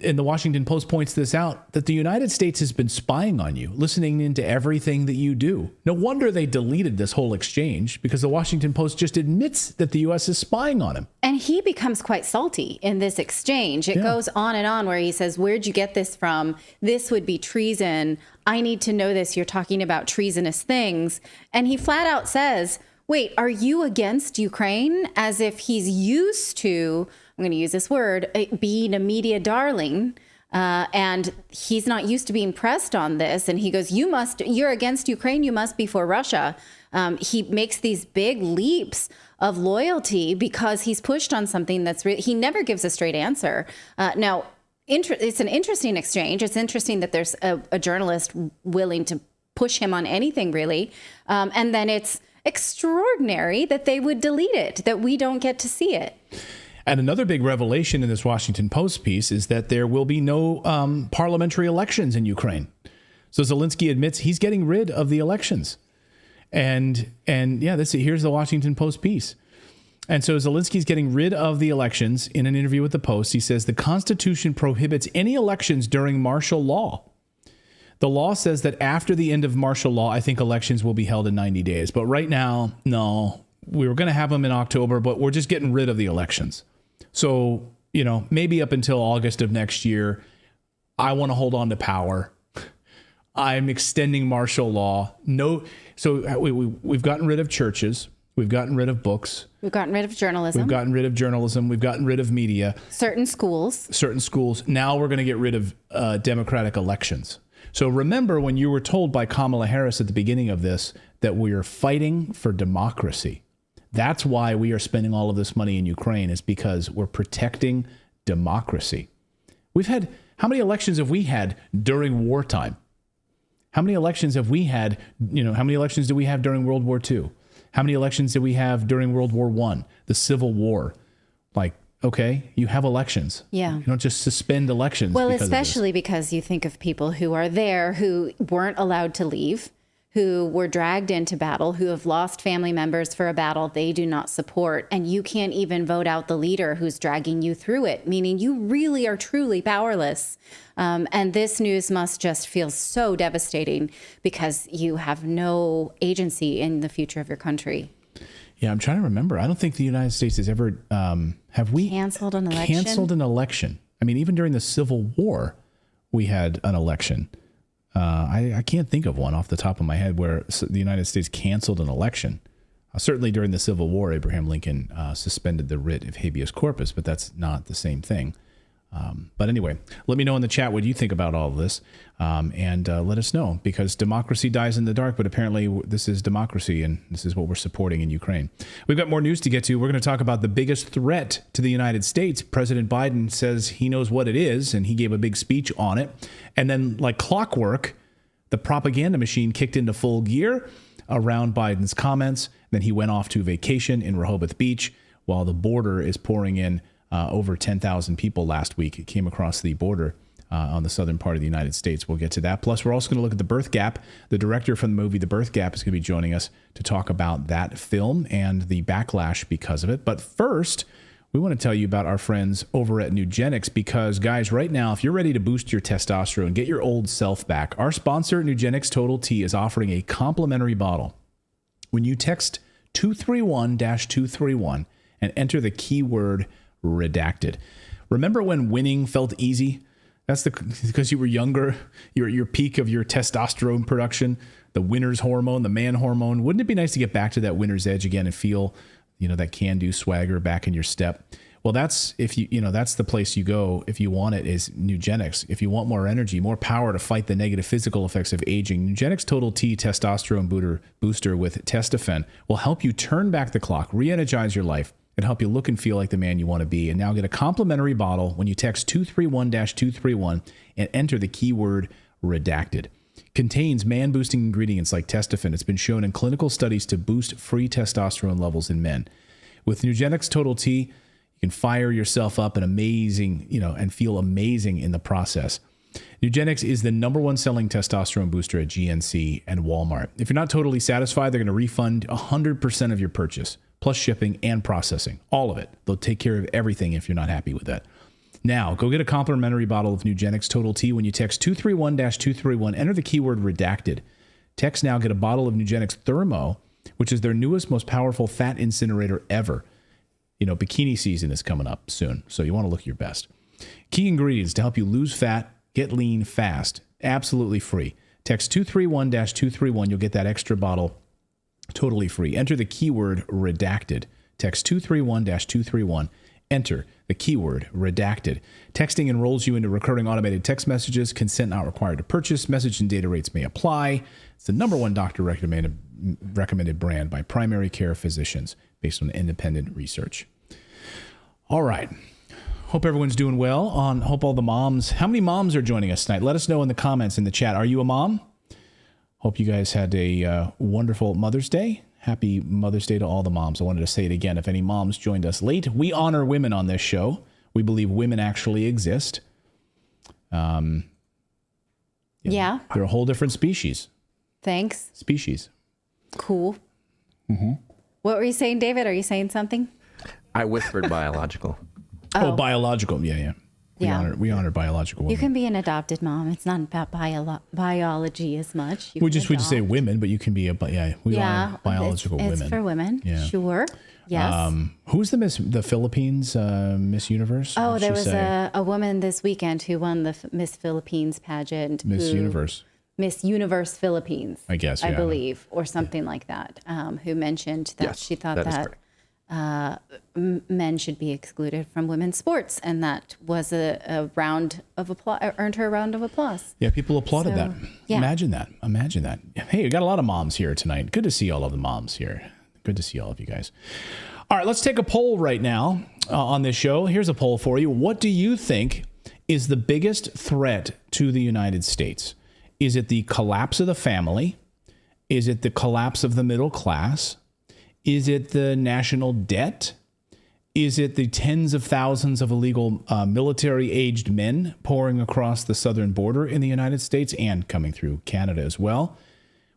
and the Washington Post points this out, that the United States has been spying on you, listening into everything that you do. No wonder they deleted this whole exchange, because the Washington Post just admits that the U.S. is spying on him. And he becomes quite salty in this exchange. It goes on and on where he says, where'd you get this from? This would be treason. I need to know this. You're talking about treasonous things. And he flat out says, wait, are you against Ukraine? As if he's used to, I'm going to use this word, being a media darling. And he's not used to being pressed on this. And he goes, you're against Ukraine. You must be for Russia. He makes these big leaps of loyalty because he's pushed on something that's he never gives a straight answer. Now, it's an interesting exchange. It's interesting that there's a journalist willing to push him on anything, really. And then it's extraordinary that they would delete it, that we don't get to see it. And another big revelation in this Washington Post piece is that there will be no parliamentary elections in Ukraine. So Zelensky admits he's getting rid of the elections. And yeah, here's the Washington Post piece. And so Zelensky's getting rid of the elections. In an interview with the Post, he says the Constitution prohibits any elections during martial law. The law says that after the end of martial law, I think elections will be held in 90 days. But right now, no, we were going to have them in October, but we're just getting rid of the elections. So, maybe up until August of next year, I want to hold on to power. I'm extending martial law. So we've gotten rid of churches. We've gotten rid of books. We've gotten rid of journalism. We've gotten rid of journalism. We've gotten rid of media. Certain schools. Now we're going to get rid of democratic elections. So remember when you were told by Kamala Harris at the beginning of this that we are fighting for democracy. That's why we are spending all of this money in Ukraine, is because we're protecting democracy. How many elections have we had during wartime? How many elections have we had? How many elections do we have during World War II? How many elections did we have during World War I, the Civil War? Okay, you have elections. Yeah. You don't just suspend elections. Well, especially because you think of people who are there who weren't allowed to leave, who were dragged into battle, who have lost family members for a battle they do not support, and you can't even vote out the leader who's dragging you through it, meaning you really are truly powerless. And this news must just feel so devastating because you have no agency in the future of your country. Yeah, I'm trying to remember. I don't think the United States has ever, have we canceled an election? Canceled an election. I mean, even during the Civil War, we had an election. I can't think of one off the top of my head where the United States canceled an election. Certainly during the Civil War, Abraham Lincoln suspended the writ of habeas corpus, but that's not the same thing. But anyway, let me know in the chat what you think about all of this, and let us know, because democracy dies in the dark, but apparently this is democracy, and this is what we're supporting in Ukraine. We've got more news to get to. We're going to talk about the biggest threat to the United States. President Biden says he knows what it is, and he gave a big speech on it. And then, like clockwork, the propaganda machine kicked into full gear around Biden's comments. Then he went off to vacation in Rehoboth Beach while the border is pouring in. Over 10,000 people last week came across the border on the southern part of the United States. We'll get to that. Plus, we're also going to look at The Birth Gap. The director from the movie The Birth Gap is going to be joining us to talk about that film and the backlash because of it. But first, we want to tell you about our friends over at Nugenics, because, guys, right now, if you're ready to boost your testosterone, get your old self back, our sponsor, Nugenics Total T, is offering a complimentary bottle. When you text 231-231 and enter the keyword Redacted. Remember when winning felt easy? That's because you were younger, your peak of your testosterone production, the winner's hormone, the man hormone. Wouldn't it be nice to get back to that winner's edge again and feel, that can-do swagger back in your step? Well, that's that's the place you go if you want it, is Nugenics. If you want more energy, more power to fight the negative physical effects of aging, Nugenics Total T Testosterone Booster with Testofen will help you turn back the clock, re-energize your life, and help you look and feel like the man you want to be. And now get a complimentary bottle when you text 231-231 and enter the keyword Redacted. contains man-boosting ingredients like testofen. It's been shown in clinical studies to boost free testosterone levels in men. With Nugenix Total T, you can fire yourself up and and feel amazing in the process. Nugenix is the #1 selling testosterone booster at GNC and Walmart. If you're not totally satisfied, they're going to refund 100% of your purchase, plus shipping and processing. All of it. They'll take care of everything if you're not happy with that. Now, go get a complimentary bottle of Nugenix Total T when you text 231-231. Enter the keyword redacted. Text now, get a bottle of Nugenix Thermo, which is their newest, most powerful fat incinerator ever. Bikini season is coming up soon, so you want to look your best. Key ingredients to help you lose fat, get lean fast. Absolutely free. Text 231-231. You'll get that extra bottle totally free. Enter the keyword redacted. Text 231-231. Enter the keyword redacted. Texting enrolls you into recurring automated text messages. Consent not required to purchase. Message and data rates may apply. It's the #1 doctor recommended brand by primary care physicians based on independent research. All right. Hope everyone's doing well. Hope all the moms. How many moms are joining us tonight? Let us know in the comments in the chat. Are you a mom? Hope you guys had a wonderful Mother's Day. Happy Mother's Day to all the moms. I wanted to say it again. If any moms joined us late, we honor women on this show. We believe women actually exist. Yeah. They're a whole different species. Thanks. Species. Cool. Mm-hmm. What were you saying, David? Are you saying something? I whispered biological. Oh, biological. Yeah. We honor biological women. You can be an adopted mom. It's not about biology as much. We just say women, but you can be we honor biological women. It's for women. Yeah. Sure. Yes. Who's the Philippines Miss Universe? Oh, there was a woman this weekend who won the Miss Philippines pageant. Miss Universe Philippines, I guess, I believe, or something like that, who mentioned that she thought that men should be excluded from women's sports, and that was a round of applause, earned her a round of applause. Yeah, people applauded that. Yeah. Imagine that. Hey, we got a lot of moms here tonight. Good to see all of the moms here. Good to see all of you guys. All right, let's take a poll right now on this show. Here's a poll for you. What do you think is the biggest threat to the United States? Is it the collapse of the family? Is it the collapse of the middle class? Is it the national debt? Is it the tens of thousands of illegal military-aged men pouring across the southern border in the United States and coming through Canada as well?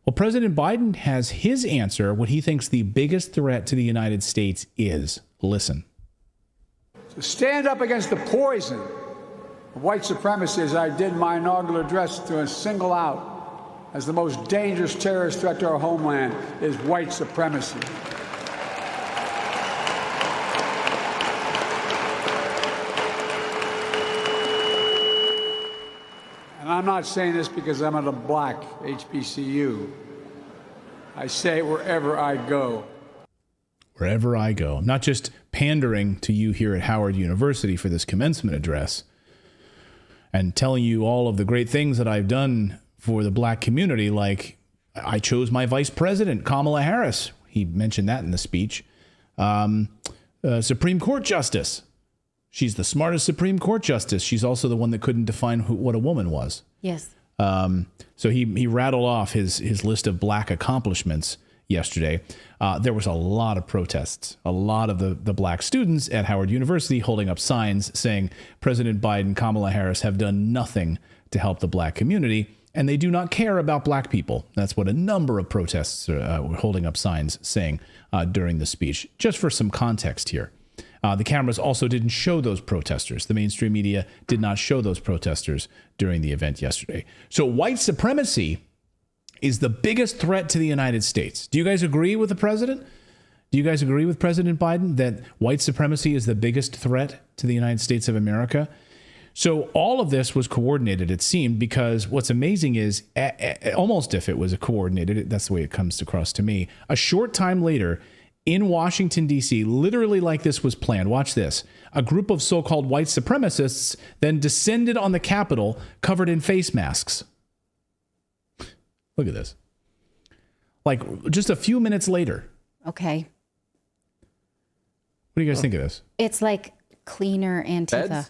Well, President Biden has his answer, what he thinks the biggest threat to the United States is. Listen. To stand up against the poison of white supremacy, as I did in my inaugural address, to single out as the most dangerous terrorist threat to our homeland is white supremacy. And I'm not saying this because I'm at a black HBCU. I say it wherever I go. Wherever I go. Not just pandering to you here at Howard University for this commencement address and telling you all of the great things that I've done for the black community, like I chose my vice president, Kamala Harris. He mentioned that in the speech. Supreme Court Justice. She's the smartest Supreme Court Justice. She's also the one that couldn't define what a woman was. Yes. So he rattled off his list of black accomplishments yesterday. There was a lot of protests. A lot of the black students at Howard University holding up signs saying President Biden, Kamala Harris have done nothing to help the black community, and they do not care about black people. That's what a number of protests were holding up signs saying during the speech. Just for some context here. The cameras also didn't show those protesters. The mainstream media did not show those protesters during the event yesterday. So white supremacy is the biggest threat to the United States. Do you guys agree with the president? Do you guys agree with President Biden that white supremacy is the biggest threat to the United States of America? So all of this was coordinated, it seemed, because what's amazing is almost if it was coordinated, that's the way it comes across to me. A short time later, in Washington, D.C., literally like this was planned. Watch this. A group of so-called white supremacists then descended on the Capitol covered in face masks. Look at this. Like just a few minutes later. Okay. What do you guys think of this? It's like cleaner Antifa.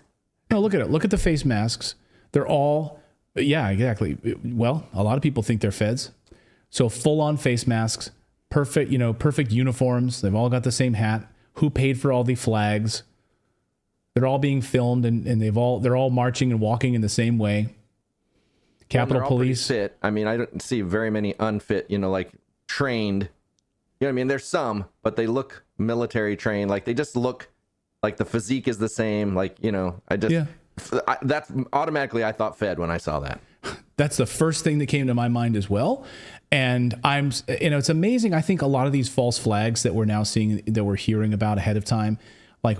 No, look at it. Look at the face masks. They're all Yeah, exactly. Well, a lot of people think they're feds. So full-on face masks, perfect uniforms. They've all got the same hat. Who paid for all the flags? They're all being filmed, and they're all marching and walking in the same way. Capitol Police. Fit. I mean, I don't see very many unfit, like trained. You know what I mean? There's some, but they look military trained. Like they just look like the physique is the same. Like, that's automatically I thought Fed when I saw that. That's the first thing that came to my mind as well. And it's amazing. I think a lot of these false flags that we're now seeing, that we're hearing about ahead of time, like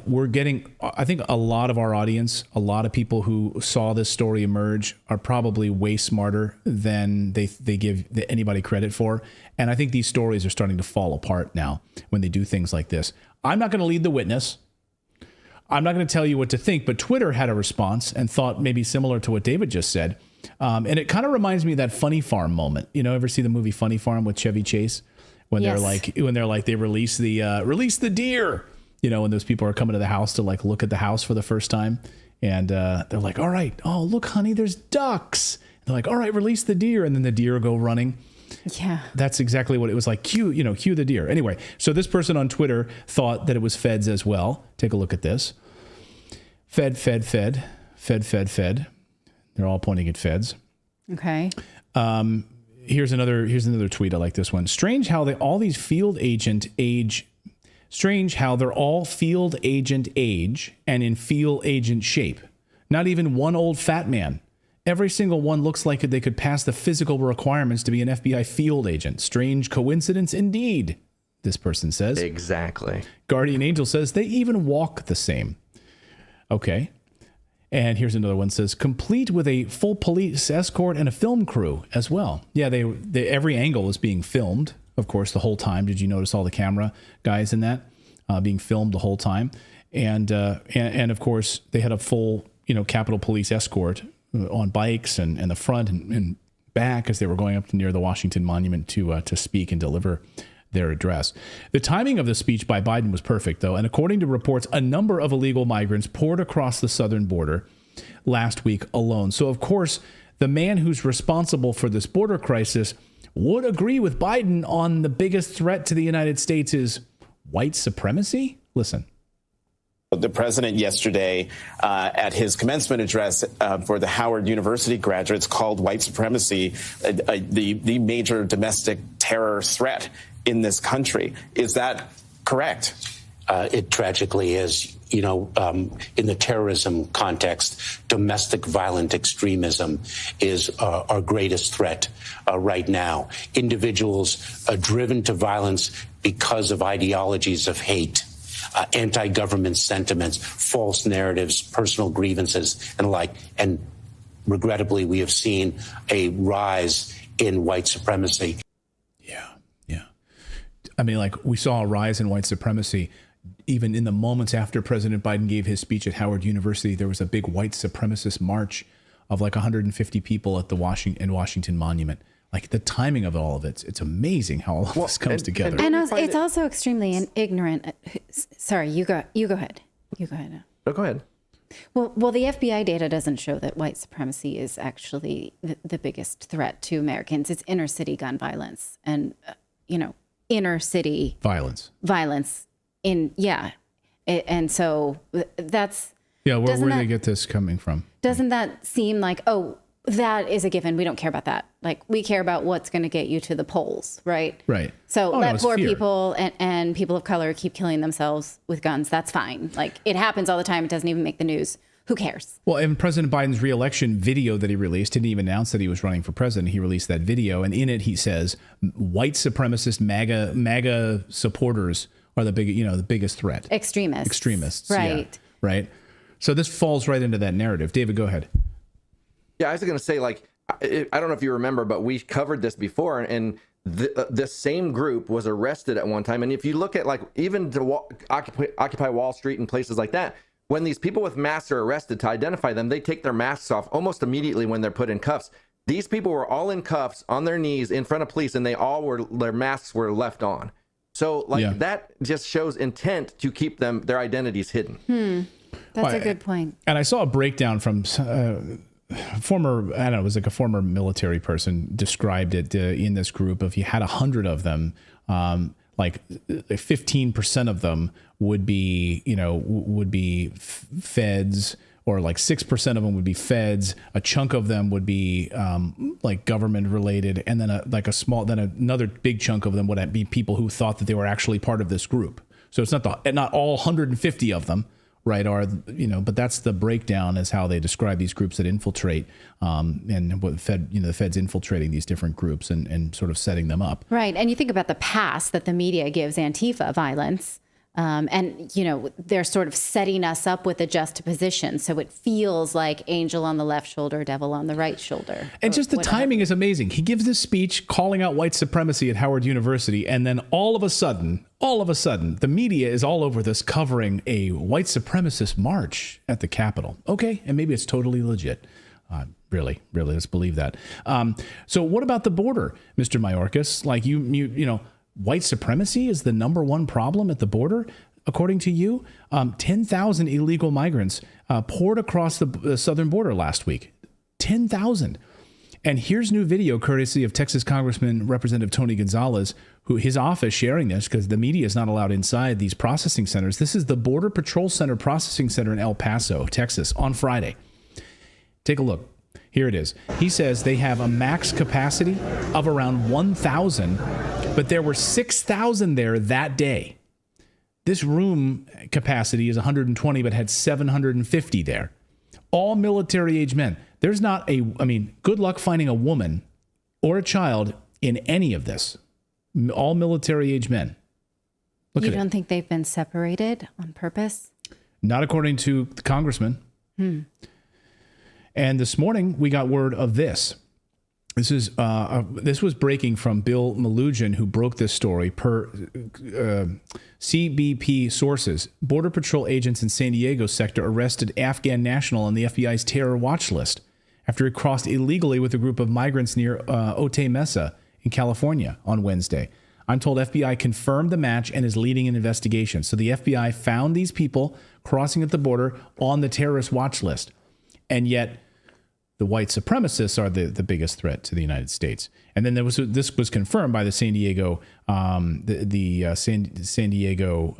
I think a lot of our audience, a lot of people who saw this story emerge are probably way smarter than they give anybody credit for. And I think these stories are starting to fall apart now when they do things like this. I'm not going to lead the witness. I'm not going to tell you what to think, but Twitter had a response and thought maybe similar to what David just said. And it kind of reminds me of that Funny Farm moment. Ever see the movie Funny Farm with Chevy Chase? When they're like they release the deer, when those people are coming to the house to like look at the house for the first time. And they're like, all right, oh, look, honey, there's ducks. And they're like, all right, release the deer. And then the deer go running. Yeah. That's exactly what it was like. Cue the deer. Anyway, so this person on Twitter thought that it was feds as well. Take a look at this. Fed. They're all pointing at feds. Okay. Here's another tweet. I like this one. Strange how they're all field agent age and in field agent shape. Not even one old fat man. Every single one looks like they could pass the physical requirements to be an FBI field agent. Strange coincidence indeed, this person says. Exactly. Guardian Angel says they even walk the same. Okay. And here's another one, says complete with a full police escort and a film crew as well. Yeah, they every angle is being filmed, of course, the whole time. Did you notice all the camera guys in that being filmed the whole time? And of course, they had a full, Capitol Police escort on bikes and the front and back as they were going up near the Washington Monument to speak and deliver their address. The timing of the speech by Biden was perfect, though, and according to reports, a number of illegal migrants poured across the southern border last week alone. So, of course, the man who's responsible for this border crisis would agree with Biden on the biggest threat to the United States is white supremacy. Listen. The president yesterday at his commencement address for the Howard University graduates called white supremacy the major domestic terror threat in this country. Is that correct? It tragically is. In the terrorism context, domestic violent extremism is our greatest threat right now. Individuals driven to violence because of ideologies of hate, anti-government sentiments, false narratives, personal grievances, and the like. And regrettably, we have seen a rise in white supremacy. I mean, like we saw a rise in white supremacy. Even in the moments after President Biden gave his speech at Howard University, there was a big white supremacist march of like 150 people at the Washington Monument. Like the timing of all of it, it's amazing how all of this comes together. And it's also extremely ignorant. Sorry, you go ahead. You go ahead. No, go ahead. Well, the FBI data doesn't show that white supremacy is actually the biggest threat to Americans. It's inner city gun violence and, inner city violence and so that's where do they get this coming from? Doesn't that seem like, oh, that is a given, we don't care about that, like we care about what's going to get you to the polls, right? So let poor people and people of color keep killing themselves with guns. That's fine. Like it happens all the time. It doesn't even make the news. Who cares? Well, in President Biden's re-election video that he released, didn't even announce that he was running for president. He released that video, and in it he says white supremacist MAGA supporters are the biggest threat. Extremists. Right. Yeah, right. So this falls right into that narrative. David, go ahead. Yeah, I was going to say, like, I don't know if you remember, but we covered this before, and the same group was arrested at one time. And if you look at, like, even to Occupy Wall Street and places like that, when these people with masks are arrested, to identify them, they take their masks off almost immediately when they're put in cuffs. These people were all in cuffs on their knees in front of police, and their masks were left on. So that just shows intent to keep their identities hidden. That's a good point. And I saw a breakdown from former, I don't know, it was like a former military person described it in this group. If you had 100 of them, like 15% of them would be, would be feds, or like 6% of them would be feds. A chunk of them would be like government related, and then another big chunk of them would be people who thought that they were actually part of this group. So it's not all 150 of them, right? But that's the breakdown as how they describe these groups that infiltrate, and what the Fed's infiltrating these different groups and sort of setting them up. Right, and you think about the pass that the media gives Antifa violence. And, they're sort of setting us up with a juxtaposition. So it feels like angel on the left shoulder, devil on the right shoulder. And just the timing is amazing. He gives this speech calling out white supremacy at Howard University. And then all of a sudden, the media is all over this, covering a white supremacist march at the Capitol. Okay. And maybe it's totally legit. Really, let's believe that. So what about the border, Mr. Mayorkas? Like white supremacy is the number one problem at the border, according to you. 10,000 illegal migrants poured across the southern border last week. 10,000. And here's new video courtesy of Texas Congressman Representative Tony Gonzalez, who his office sharing this because the media is not allowed inside these processing centers. This is the Border Patrol Center Processing Center in El Paso, Texas, on Friday. Take a look. Here it is. He says they have a max capacity of around 1,000, but there were 6,000 there that day. This room capacity is 120, but had 750 there. All military-age men. There's not good luck finding a woman or a child in any of this. All military-age men. You don't think they've been separated on purpose? Not according to the congressman. And this morning, we got word of this. This was breaking from Bill Malugin, who broke this story per CBP sources. Border Patrol agents in San Diego sector arrested Afghan national on the FBI's terror watch list after he crossed illegally with a group of migrants near Otay Mesa in California on Wednesday. I'm told FBI confirmed the match and is leading an investigation. So the FBI found these people crossing at the border on the terrorist watch list. And yet the white supremacists are the biggest threat to the United States. And then this was confirmed by the San Diego San Diego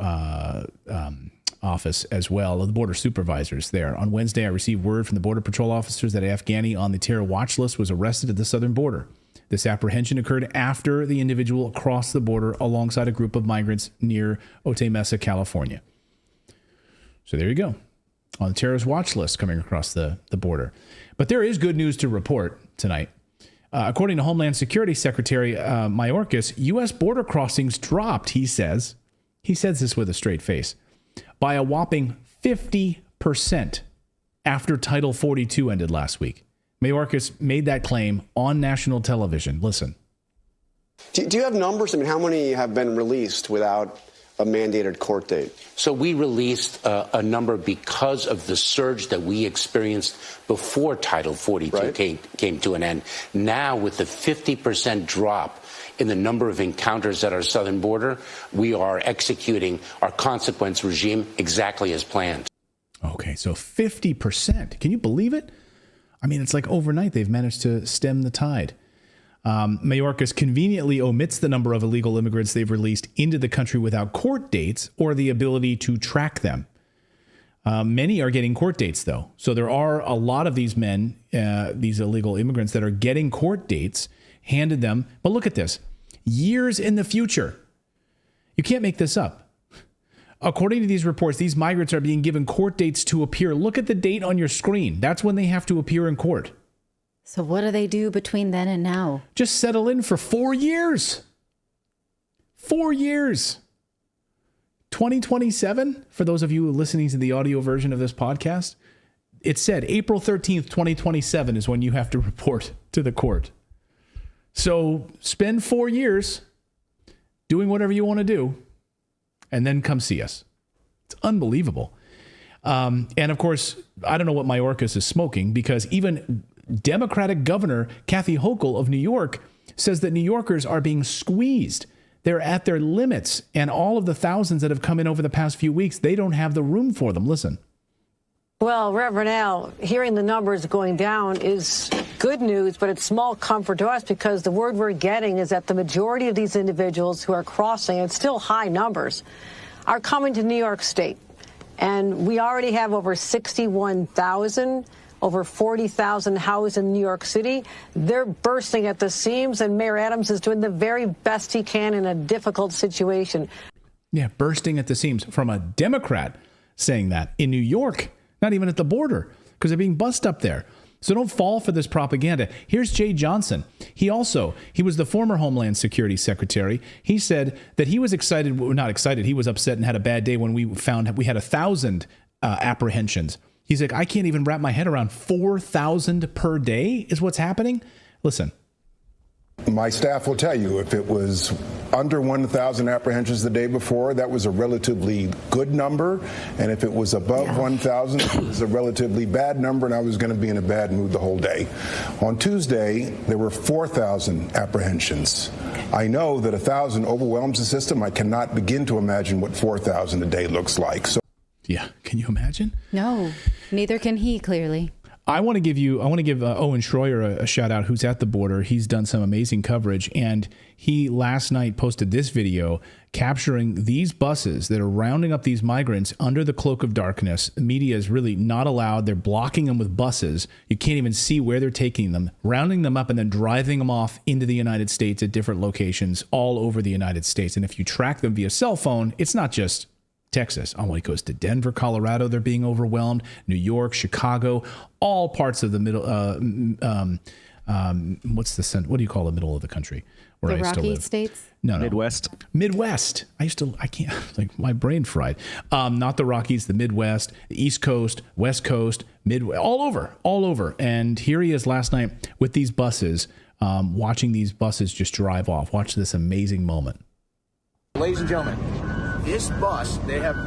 office as well, of the border supervisors there. On Wednesday, I received word from the Border Patrol officers that an Afghani on the terror watch list was arrested at the southern border. This apprehension occurred after the individual crossed the border alongside a group of migrants near Otay Mesa, California. So there you go. On the terrorist watch list coming across the border. But there is good news to report tonight. According to Homeland Security Secretary Mayorkas, U.S. border crossings dropped, he says this with a straight face, by a whopping 50% after Title 42 ended last week. Mayorkas made that claim on national television. Listen. Do you have numbers? I mean, how many have been released without a mandated court date? So we released a number because of the surge that we experienced before Title 42 came to an end. Now, with the 50% drop in the number of encounters at our southern border, we are executing our consequence regime exactly as planned. Okay, so 50%. Can you believe it? I mean, it's like overnight they've managed to stem the tide. Mayorkas conveniently omits the number of illegal immigrants they've released into the country without court dates or the ability to track them. Many are getting court dates, though. So there are a lot of these men, these illegal immigrants, that are getting court dates handed them. But look at this. Years in the future. You can't make this up. According to these reports, these migrants are being given court dates to appear. Look at the date on your screen. That's when they have to appear in court. So what do they do between then and now? Just settle in for 4 years. 4 years. 2027, for those of you listening to the audio version of this podcast, it said April 13th, 2027 is when you have to report to the court. So spend 4 years doing whatever you want to do, and then come see us. It's unbelievable. And of course, I don't know what Mayorkas is smoking, because even Democratic Governor Kathy Hochul of New York says that New Yorkers are being squeezed. They're at their limits, and all of the thousands that have come in over the past few weeks, they don't have the room for them. Listen. Well, Reverend Al, hearing the numbers going down is good news, but it's small comfort to us because the word we're getting is that the majority of these individuals who are crossing, it's still high numbers, are coming to New York State. And we already have over 61,000, over 40,000 housed in New York City. They're bursting at the seams, and Mayor Adams is doing the very best he can in a difficult situation. Yeah, bursting at the seams from a Democrat saying that in New York, not even at the border, because they're being bussed up there. So don't fall for this propaganda. Here's Jay Johnson. He was the former Homeland Security Secretary. He said that he was excited, not excited, he was upset and had a bad day when we found we had 1,000 apprehensions. He's like, I can't even wrap my head around 4,000 per day is what's happening. Listen. My staff will tell you if it was under 1,000 apprehensions the day before, that was a relatively good number. And if it was above 1,000, it was a relatively bad number, and I was going to be in a bad mood the whole day. On Tuesday, there were 4,000 apprehensions. I know that 1,000 overwhelms the system. I cannot begin to imagine what 4,000 a day looks like. So, yeah, can you imagine? No, neither can he, clearly. I want to give Owen Schroyer a shout out, who's at the border. He's done some amazing coverage, and he last night posted this video capturing these buses that are rounding up these migrants under the cloak of darkness. The media is really not allowed. They're blocking them with buses. You can't even see where they're taking them, rounding them up and then driving them off into the United States at different locations all over the United States. And if you track them via cell phone, it's not just Texas. Oh, when it goes to Denver, Colorado, they're being overwhelmed. New York, Chicago, all parts of the middle. What do you call the middle of the country? Where the I used to Rocky live? States? No. Midwest. I can't, like my brain fried. Not the Rockies, the Midwest, the East Coast, West Coast, Midwest, all over. And here he is last night with these buses, watching these buses just drive off. Watch this amazing moment. Ladies and gentlemen, this bus, they have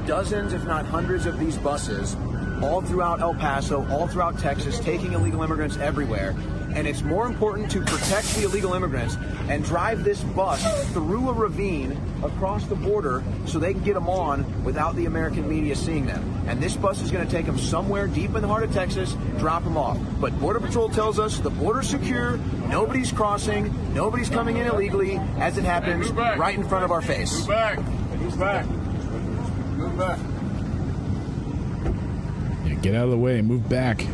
dozens, if not hundreds of these buses all throughout El Paso, all throughout Texas, taking illegal immigrants everywhere. And it's more important to protect the illegal immigrants and drive this bus through a ravine across the border so they can get them on without the American media seeing them. And this bus is going to take them somewhere deep in the heart of Texas, drop them off. But Border Patrol tells us the border's secure, nobody's crossing, nobody's coming in illegally as it happens right in front of our face. Move back. Move back. Move back. Yeah, get out of the way and move back.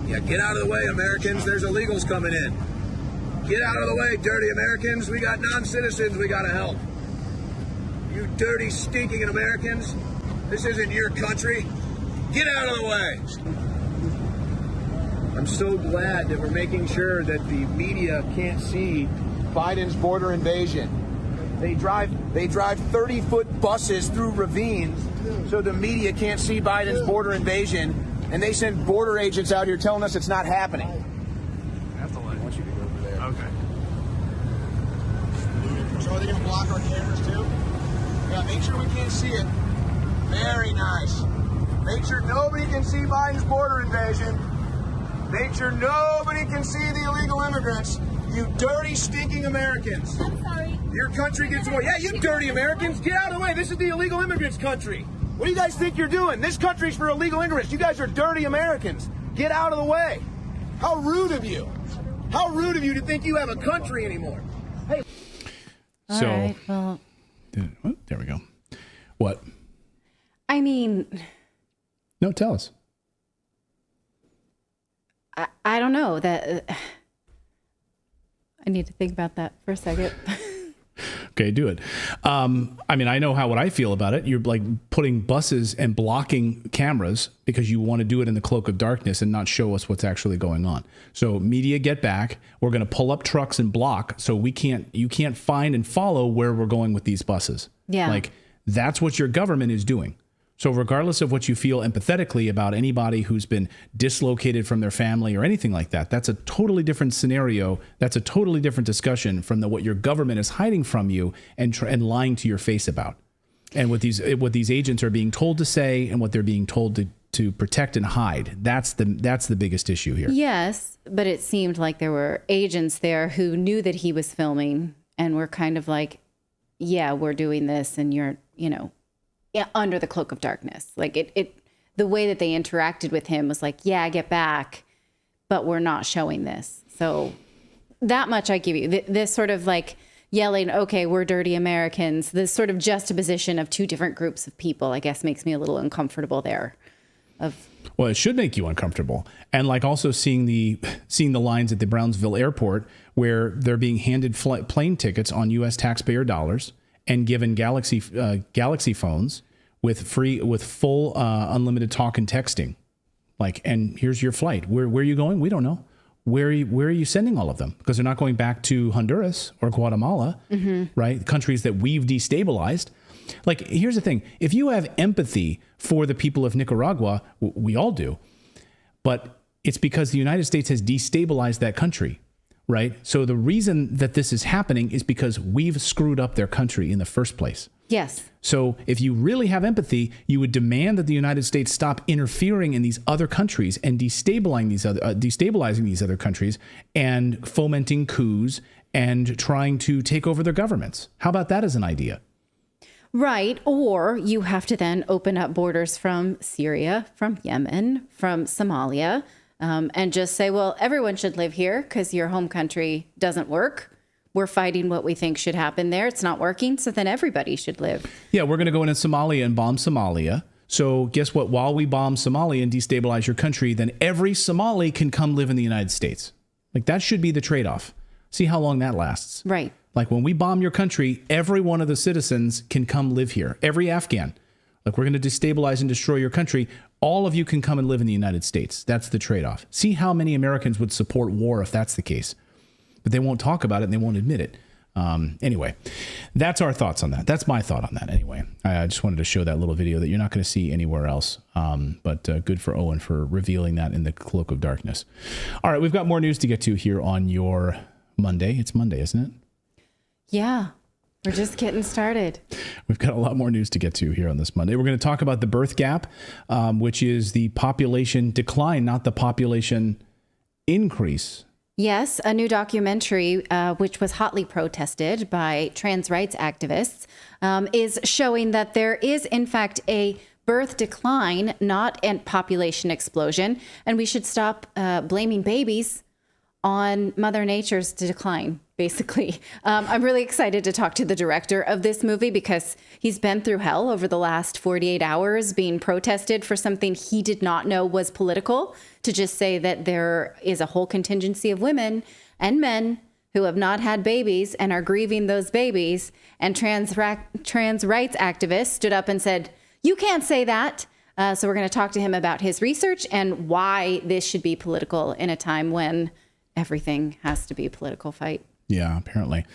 Yeah, get out of the way, Americans. There's illegals coming in. Get out of the way, dirty Americans. We got non-citizens we got to help. You dirty, stinking Americans. This isn't your country. Get out of the way. I'm so glad that we're making sure that the media can't see Biden's border invasion. They drive 30-foot buses through ravines so the media can't see Biden's border invasion. And they send border agents out here telling us it's not happening. That's the line. I want you to go over there. Okay. So are they going to block our cameras too? Yeah, make sure we can't see it. Very nice. Make sure nobody can see Biden's border invasion. Make sure nobody can see the illegal immigrants. You dirty, stinking Americans. I'm sorry. Your country gets away. Yeah, you dirty Americans. Get out of the way. This is the illegal immigrants' country. What do you guys think you're doing? This country's for illegal immigrants. You guys are dirty Americans. Get out of the way. How rude of you. How rude of you to think you have a country anymore. Hey. So, all right, well, there we go. What? I mean, No, tell us. I don't know that. I need to think about that for a second. Okay, do it. I mean, I know what I feel about it. You're like putting buses and blocking cameras because you want to do it in the cloak of darkness and not show us what's actually going on. So media, get back. We're going to pull up trucks and block so you can't find and follow where we're going with these buses. Yeah. Like that's what your government is doing. So regardless of what you feel empathetically about anybody who's been dislocated from their family or anything like that, that's a totally different scenario. That's a totally different discussion from what your government is hiding from you and lying to your face about. And what these agents are being told to say and what they're being told to protect and hide. That's the biggest issue here. Yes, but it seemed like there were agents there who knew that he was filming and were kind of like, yeah, we're doing this and you're, under the cloak of darkness. Like the way that they interacted with him was like, yeah, get back, but we're not showing this. So that much I give you. This sort of like yelling, okay, we're dirty Americans, this sort of juxtaposition of two different groups of people, I guess, makes me a little uncomfortable there. Well, it should make you uncomfortable. And like also seeing the lines at the Brownsville airport where they're being handed plane tickets on U.S. taxpayer dollars and given Galaxy phones with full unlimited talk and texting. Like, and here's your flight. Where are you going? We don't know. Where are you sending all of them? Because they're not going back to Honduras or Guatemala, right? Countries that we've destabilized. Like, here's the thing. If you have empathy for the people of Nicaragua, we all do, but it's because the United States has destabilized that country, right? So the reason that this is happening is because we've screwed up their country in the first place. Yes. So if you really have empathy, you would demand that the United States stop interfering in these other countries and destabilizing these other countries and fomenting coups and trying to take over their governments. How about that as an idea? Right. Or you have to then open up borders from Syria, from Yemen, from Somalia, and just say, well, everyone should live here because your home country doesn't work. We're fighting what we think should happen there. It's not working. So then everybody should live. Yeah, we're going to go into Somalia and bomb Somalia. So guess what? While we bomb Somalia and destabilize your country, then every Somali can come live in the United States. Like, that should be the trade-off. See how long that lasts. Right. Like, when we bomb your country, every one of the citizens can come live here. Every Afghan. Like, we're going to destabilize and destroy your country. All of you can come and live in the United States. That's the trade-off. See how many Americans would support war if that's the case. But they won't talk about it and they won't admit it. Anyway, that's our thoughts on that. That's my thought on that anyway. I just wanted to show that little video that you're not going to see anywhere else. But good for Owen for revealing that in the cloak of darkness. All right, we've got more news to get to here on your Monday. It's Monday, isn't it? Yeah, we're just getting started. We've got a lot more news to get to here on this Monday. We're going to talk about the birth gap, which is the population decline, not the population increase. Yes, a new documentary, which was hotly protested by trans rights activists, is showing that there is, in fact, a birth decline, not a population explosion. And we should stop blaming babies on Mother Nature's decline, basically. I'm really excited to talk to the director of this movie because he's been through hell over the last 48 hours being protested for something he did not know was political, to just say that there is a whole contingency of women and men who have not had babies and are grieving those babies. And trans rights activists stood up and said, you can't say that. So we're going to talk to him about his research and why this should be political in a time when everything has to be a political fight. Yeah, apparently.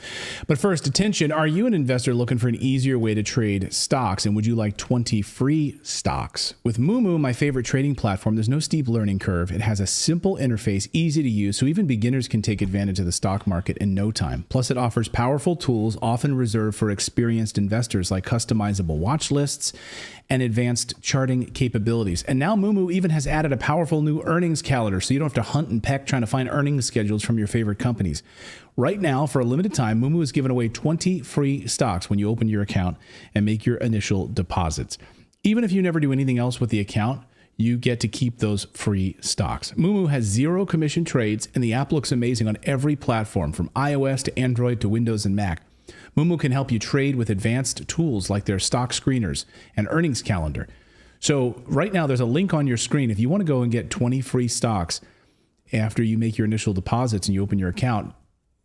But first, attention. Are you an investor looking for an easier way to trade stocks? And would you like 20 free stocks? With Moomoo, my favorite trading platform, there's no steep learning curve. It has a simple interface, easy to use, so even beginners can take advantage of the stock market in no time. Plus, it offers powerful tools, often reserved for experienced investors, like customizable watch lists and advanced charting capabilities. And now Moomoo even has added a powerful new earnings calendar, so you don't have to hunt and peck trying to find earnings schedules from your favorite companies. Right now, for a limited time, Moomoo is giving away 20 free stocks when you open your account and make your initial deposits. Even if you never do anything else with the account, you get to keep those free stocks. Moomoo has zero commission trades, and the app looks amazing on every platform, from iOS to Android to Windows and Mac. Moomoo can help you trade with advanced tools like their stock screeners and earnings calendar. So right now, there's a link on your screen. If you want to go and get 20 free stocks after you make your initial deposits and you open your account,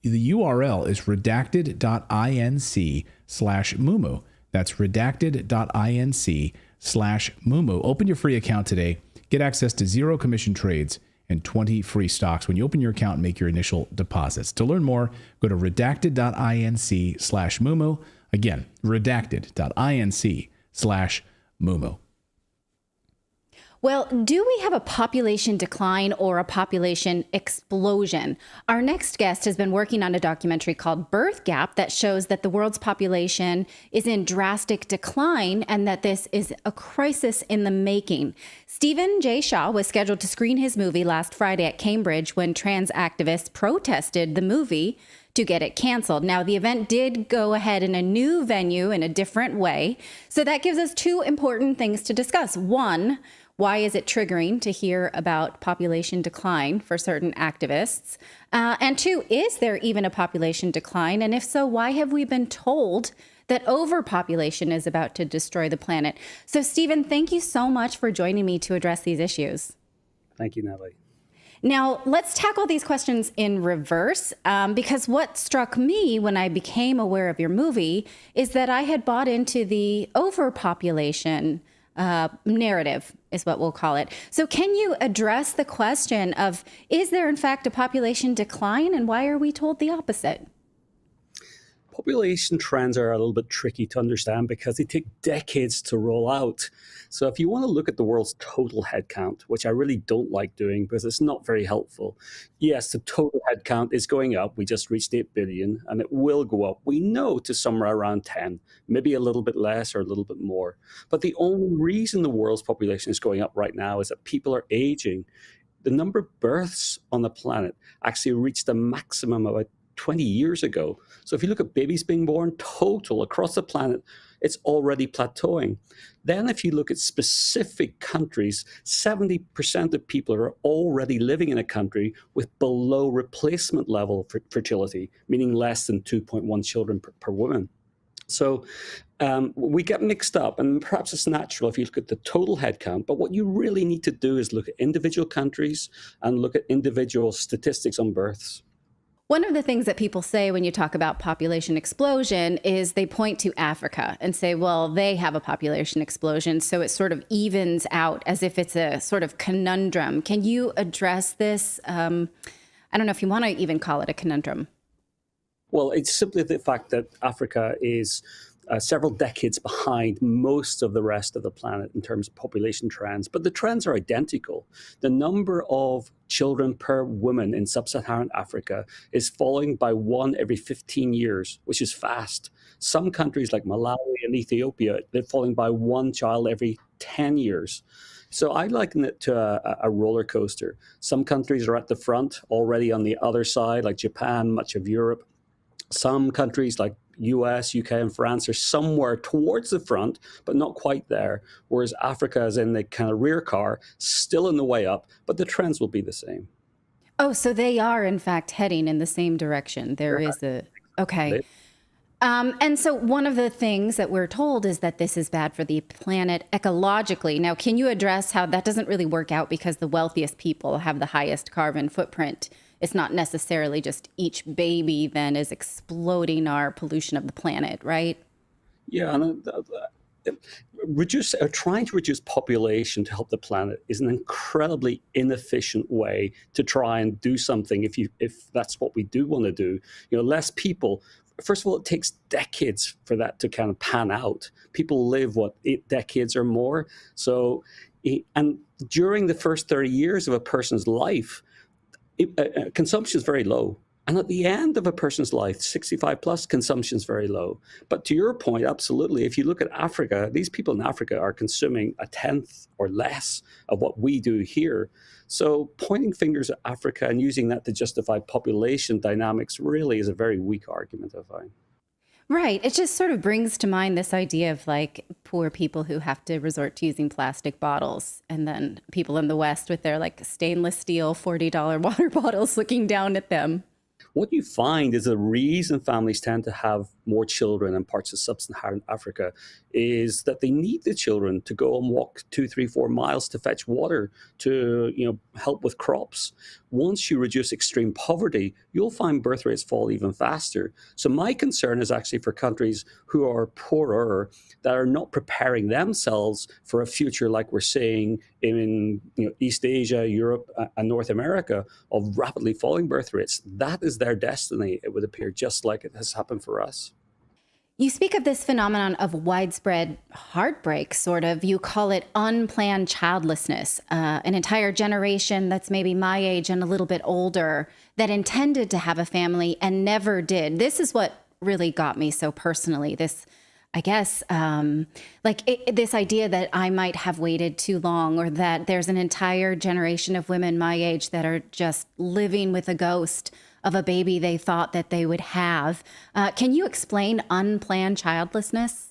the URL is redacted.inc/Moomoo. That's redacted.inc/Moomoo. Open your free account today. Get access to zero commission trades and 20 free stocks when you open your account and make your initial deposits. To learn more, go to redacted.inc/Moomoo. Again, redacted.inc/Moomoo. Well, do we have a population decline or a population explosion? Our next guest has been working on a documentary called Birth Gap that shows that the world's population is in drastic decline and that this is a crisis in the making. Stephen J. Shaw was scheduled to screen his movie last Friday at Cambridge when trans activists protested the movie to get it canceled. Now, the event did go ahead in a new venue in a different way. So that gives us two important things to discuss. One, why is it triggering to hear about population decline for certain activists? And two, is there even a population decline? And if so, why have we been told that overpopulation is about to destroy the planet? So, Stephen, thank you so much for joining me to address these issues. Thank you, Natalie. Now, let's tackle these questions in reverse, because what struck me when I became aware of your movie is that I had bought into the overpopulation narrative, is what we'll call it. So can you address the question of, is there in fact a population decline, and why are we told the opposite? Population trends are a little bit tricky to understand because they take decades to roll out. So if you want to look at the world's total headcount, which I really don't like doing because it's not very helpful, yes, the total headcount is going up. We just reached 8 billion and it will go up. We know to somewhere around 10, maybe a little bit less or a little bit more. But the only reason the world's population is going up right now is that people are aging. The number of births on the planet actually reached a maximum about 20 years ago. So if you look at babies being born total across the planet, it's already plateauing. Then if you look at specific countries, 70% of people are already living in a country with below replacement level fertility, meaning less than 2.1 children per woman. So we get mixed up, and perhaps it's natural if you look at the total headcount, but what you really need to do is look at individual countries and look at individual statistics on births. One of the things that people say when you talk about population explosion is they point to Africa and say, well, they have a population explosion, so it sort of evens out as if it's a sort of conundrum. Can you address this? I don't know if you want to even call it a conundrum. Well, it's simply the fact that Africa is several decades behind most of the rest of the planet in terms of population trends, but the trends are identical. The number of children per woman in sub-Saharan Africa is falling by 1 every 15 years, which is fast. Some countries like Malawi and Ethiopia, they're falling by 1 child every 10 years. So I liken it to a roller coaster. Some countries are at the front, already on the other side, like Japan, much of Europe. Some countries like US, UK, and France are somewhere towards the front, but not quite there, whereas Africa is in the kind of rear car, still in the way up, but the trends will be the same. Oh, so they are, in fact, heading in the same direction. There is a... Okay. And so one of the things that we're told is that this is bad for the planet ecologically. Now, can you address how that doesn't really work out because the wealthiest people have the highest carbon footprint? It's not necessarily just each baby then is exploding our pollution of the planet, right? Yeah, and trying to reduce population to help the planet is an incredibly inefficient way to try and do something if that's what we do want to do. You know, less people. First of all, it takes decades for that to kind of pan out. People live, 8 decades or more. So, and during the first 30 years of a person's life, consumption is very low. And at the end of a person's life, 65 plus, consumption is very low. But to your point, absolutely, if you look at Africa, these people in Africa are consuming 1/10 or less of what we do here. So pointing fingers at Africa and using that to justify population dynamics really is a very weak argument, I find. Right. It just sort of brings to mind this idea of like poor people who have to resort to using plastic bottles, and then people in the West with their like stainless steel $40 water bottles looking down at them. What you find is the reason families tend to have more children in parts of sub-Saharan Africa is that they need the children to go and walk 2, 3, 4 miles to fetch water to, help with crops. Once you reduce extreme poverty, you'll find birth rates fall even faster. So my concern is actually for countries who are poorer, that are not preparing themselves for a future like we're seeing in East Asia, Europe, and North America of rapidly falling birth rates. That is their destiny, it would appear, just like it has happened for us. You speak of this phenomenon of widespread heartbreak, sort of. You call it unplanned childlessness. An entire generation that's maybe my age and a little bit older that intended to have a family and never did. This is what really got me so personally. This I guess, this idea that I might have waited too long, or that there's an entire generation of women my age that are just living with a ghost of a baby they thought that they would have. Can you explain unplanned childlessness?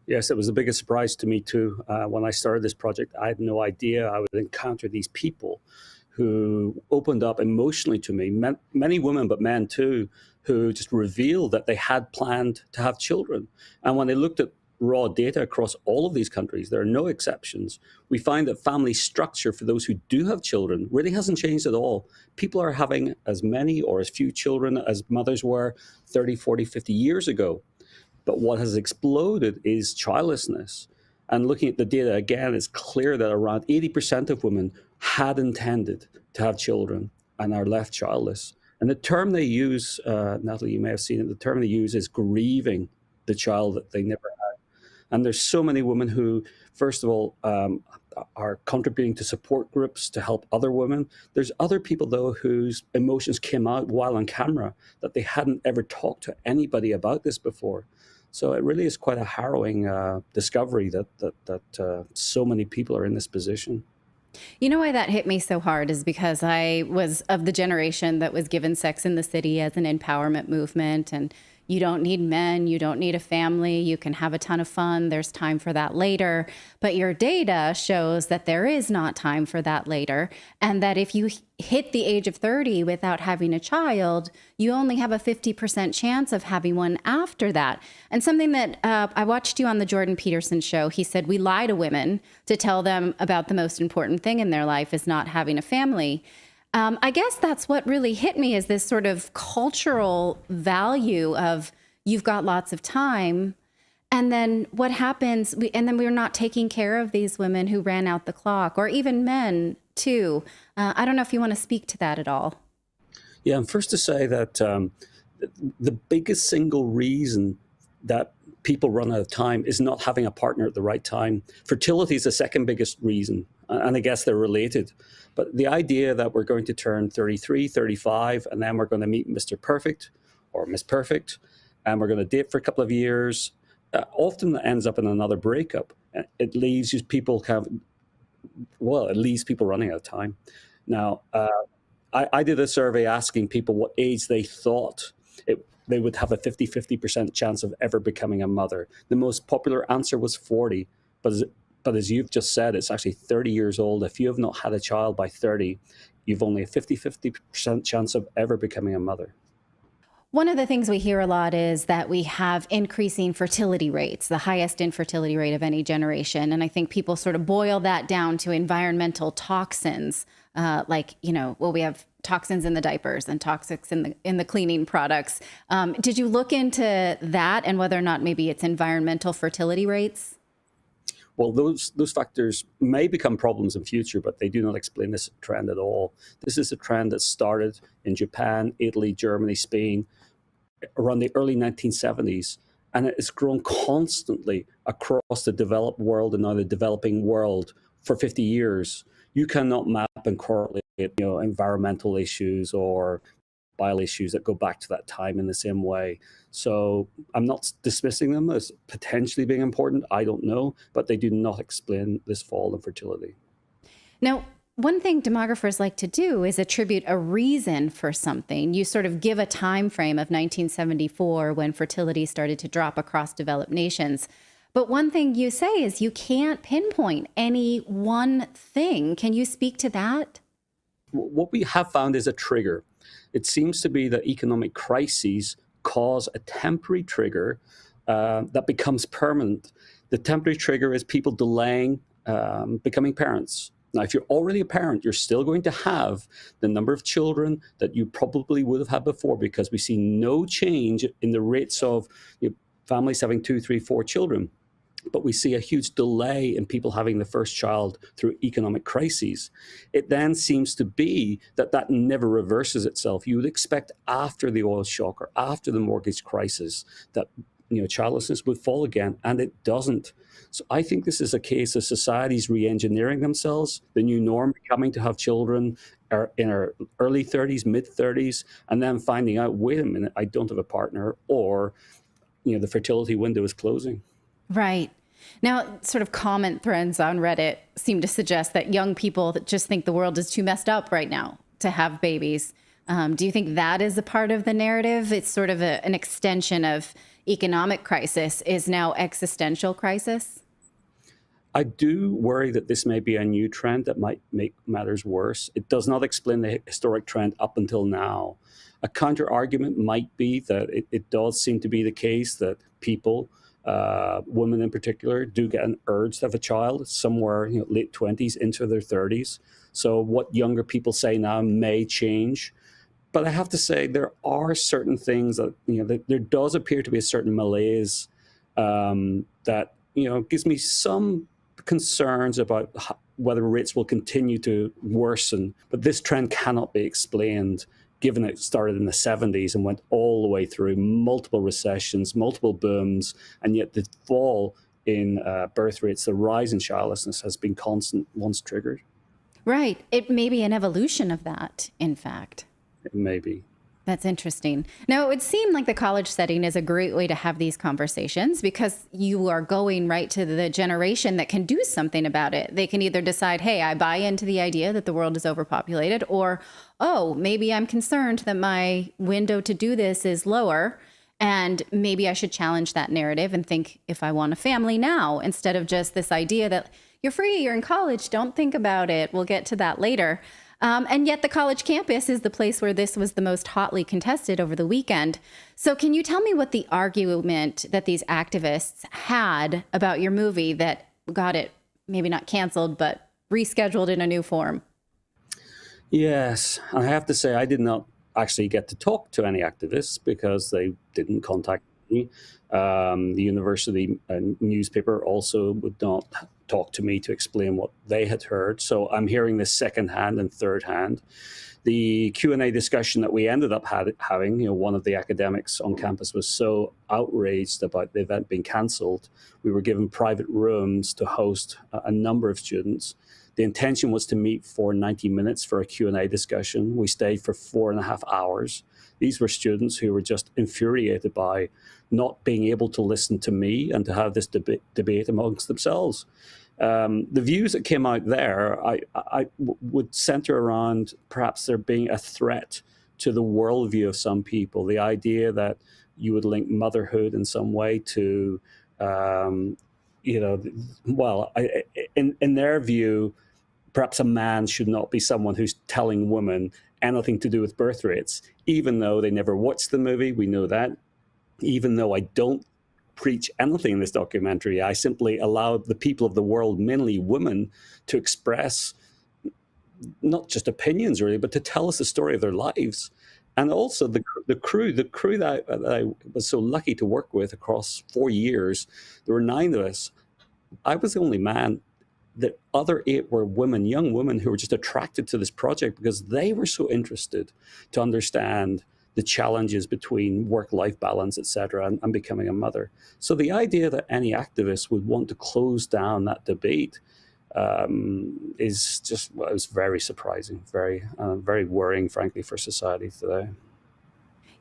Yes, it was the biggest surprise to me too. When I started this project, I had no idea I would encounter these people who opened up emotionally to me, many women, but men too, who just revealed that they had planned to have children. And when they looked at raw data across all of these countries, there are no exceptions, we find that family structure for those who do have children really hasn't changed at all. People are having as many or as few children as mothers were 30, 40, 50 years ago. But what has exploded is childlessness. And looking at the data again, it's clear that around 80% of women had intended to have children and are left childless. And the term they use, Natalie, you may have seen it, the term they use is grieving the child that they never had. And there's so many women who, first of all, are contributing to support groups to help other women. There's other people, though, whose emotions came out while on camera that they hadn't ever talked to anybody about this before. So it really is quite a harrowing discovery that so many people are in this position. You know why that hit me so hard is because I was of the generation that was given Sex in the City as an empowerment movement, and you don't need men, you don't need a family, you can have a ton of fun, there's time for that later. But your data shows that there is not time for that later, and that if you hit the age of 30 without having a child, you only have a 50% chance of having one after that. And something that I watched you on the Jordan Peterson show, he said, we lie to women to tell them about the most important thing in their life is not having a family. I guess that's what really hit me, is this sort of cultural value of you've got lots of time. And then what happens? And then we're not taking care of these women who ran out the clock, or even men too. I don't know if you want to speak to that at all. Yeah, and first to say that the biggest single reason that people run out of time is not having a partner at the right time. Fertility is the second biggest reason, and I guess they're related. But the idea that we're going to turn 33, 35, and then we're going to meet Mr. Perfect or Miss Perfect, and we're going to date for a couple of years, often ends up in another breakup. It leaves people it leaves people running out of time. Now, I did a survey asking people what age they thought they would have a 50% chance of ever becoming a mother. The most popular answer was 40, but as you've just said, it's actually 30 years old. If you have not had a child by 30, you've only a 50% chance of ever becoming a mother. One of the things we hear a lot is that we have increasing fertility rates, the highest infertility rate of any generation. And I think people sort of boil that down to environmental toxins, we have toxins in the diapers and toxics in the cleaning products. Did you look into that and whether or not maybe it's environmental fertility rates? Well, those factors may become problems in future, but they do not explain this trend at all. This is a trend that started in Japan, Italy, Germany, Spain, around the early 1970s, and it has grown constantly across the developed world and now the developing world for 50 years. You cannot map and correlate, environmental issues or bio issues that go back to that time in the same way. So I'm not dismissing them as potentially being important. I don't know, but they do not explain this fall in fertility. Now, one thing demographers like to do is attribute a reason for something. You sort of give a time frame of 1974 when fertility started to drop across developed nations. But one thing you say is you can't pinpoint any one thing. Can you speak to that? What we have found is a trigger. It seems to be that economic crises cause a temporary trigger that becomes permanent. The temporary trigger is people delaying becoming parents. Now, if you're already a parent, you're still going to have the number of children that you probably would have had before, because we see no change in the rates of families having 2, 3, 4 children. But we see a huge delay in people having the first child through economic crises. It then seems to be that never reverses itself. You would expect after the oil shock or after the mortgage crisis that childlessness would fall again, and it doesn't. So I think this is a case of societies re-engineering themselves, the new norm becoming to have children in our early 30s, mid 30s, and then finding out, wait a minute, I don't have a partner, or the fertility window is closing. Right. Now, sort of comment threads on Reddit seem to suggest that young people that just think the world is too messed up right now to have babies. Do you think that is a part of the narrative? It's sort of an extension of economic crisis is now existential crisis? I do worry that this may be a new trend that might make matters worse. It does not explain the historic trend up until now. A counter argument might be that it does seem to be the case that people, women in particular, do get an urge to have a child somewhere late 20s into their 30s. So what younger people say now may change. But I have to say there are certain things that, there does appear to be a certain malaise that, gives me some concerns about whether rates will continue to worsen. But this trend cannot be explained, given it started in the 70s and went all the way through multiple recessions, multiple booms, and yet the fall in birth rates, the rise in childlessness has been constant once triggered. Right. It may be an evolution of that, in fact. It may be. That's interesting. Now, it would seem like the college setting is a great way to have these conversations because you are going right to the generation that can do something about it. They can either decide, hey, I buy into the idea that the world is overpopulated, or, oh, maybe I'm concerned that my window to do this is lower, and maybe I should challenge that narrative and think if I want a family now, instead of just this idea that you're free, you're in college, don't think about it. We'll get to that later. And yet the college campus is the place where this was the most hotly contested over the weekend. So can you tell me what the argument that these activists had about your movie that got it maybe not canceled, but rescheduled in a new form? Yes, I have to say I did not actually get to talk to any activists because they didn't contact me. The university newspaper also would not talk to me to explain what they had heard. So I'm hearing this secondhand and thirdhand. The Q&A discussion that we ended up having, one of the academics on campus was so outraged about the event being cancelled. We were given private rooms to host a number of students. The intention was to meet for 90 minutes for a Q&A discussion. We stayed for 4.5 hours. These were students who were just infuriated by not being able to listen to me and to have this debate amongst themselves. The views that came out there, I would center around perhaps there being a threat to the worldview of some people. The idea that you would link motherhood in some way to, in their view, perhaps a man should not be someone who's telling women anything to do with birth rates, even though they never watched the movie. We know that. Even though I don't preach anything in this documentary, I simply allowed the people of the world, mainly women, to express not just opinions really, but to tell us the story of their lives. And also the crew that I was so lucky to work with across 4 years, there were 9 of us. I was the only man. The other 8 were women, young women who were just attracted to this project because they were so interested to understand the challenges between work-life balance, et cetera, and becoming a mother. So the idea that any activist would want to close down that debate was very surprising, very worrying, frankly, for society today.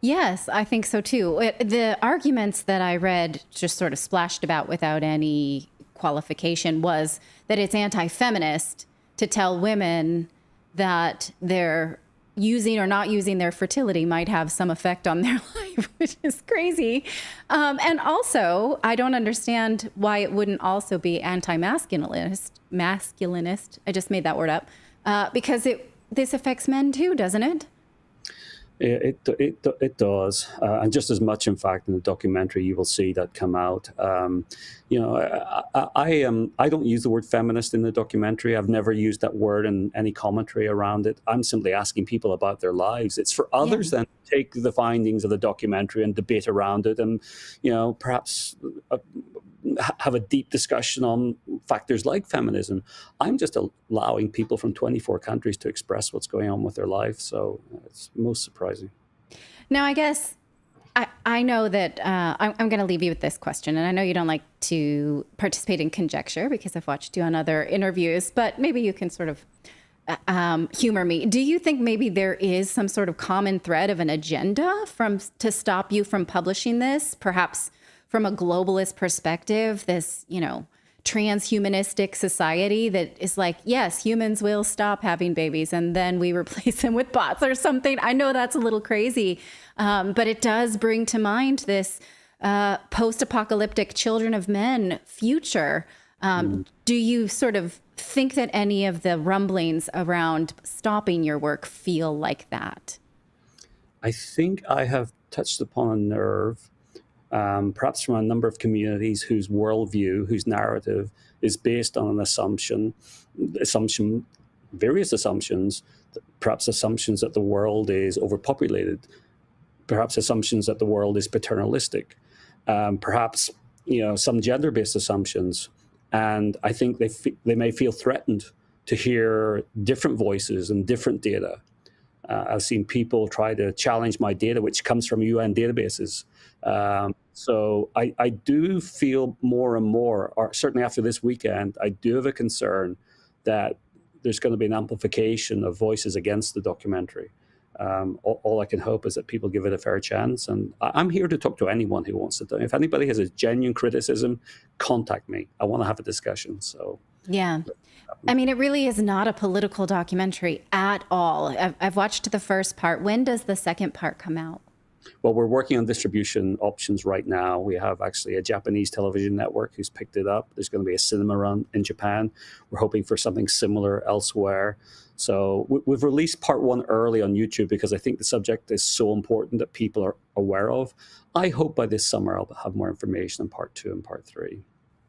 Yes, I think so too. The arguments that I read just sort of splashed about without any qualification was that it's anti-feminist to tell women that they're using or not using their fertility might have some effect on their life, which is crazy. And also, I don't understand why it wouldn't also be masculinist. I just made that word up because this affects men too, doesn't it? It does, and just as much, in fact, in the documentary you will see that come out. I don't use the word feminist in the documentary. I've never used that word in any commentary around it. I'm simply asking people about their lives. It's for others then to take the findings of the documentary and debate around it, and perhaps have a deep discussion on factors like feminism. I'm just allowing people from 24 countries to express what's going on with their life. So it's most surprising. Now, I guess I know that I'm going to leave you with this question. And I know you don't like to participate in conjecture because I've watched you on other interviews, but maybe you can sort of humor me. Do you think maybe there is some sort of common thread of an agenda to stop you from publishing this? Perhaps from a globalist perspective, this, transhumanistic society that is like, yes, humans will stop having babies and then we replace them with bots or something. I know that's a little crazy, but it does bring to mind this post-apocalyptic children of men future. Do you sort of think that any of the rumblings around stopping your work feel like that? I think I have touched upon a nerve, perhaps from a number of communities whose worldview, whose narrative is based on an assumption, various assumptions, perhaps assumptions that the world is overpopulated, perhaps assumptions that the world is paternalistic, perhaps some gender-based assumptions. And I think they may feel threatened to hear different voices and different data. I've seen people try to challenge my data, which comes from UN databases. So I do feel more and more, or certainly after this weekend, I do have a concern that there's going to be an amplification of voices against the documentary. All I can hope is that people give it a fair chance. And I'm here to talk to anyone who wants to. If anybody has a genuine criticism, contact me. I want to have a discussion. So yeah. I mean, it really is not a political documentary at all. I've watched the first part. When does the second part come out? Well, we're working on distribution options right now. We have actually a Japanese television network who's picked it up. There's going to be a cinema run in Japan. We're hoping for something similar elsewhere. So we've released part one early on YouTube because I think the subject is so important that people are aware of. I hope by this summer I'll have more information on part 2 and part 3.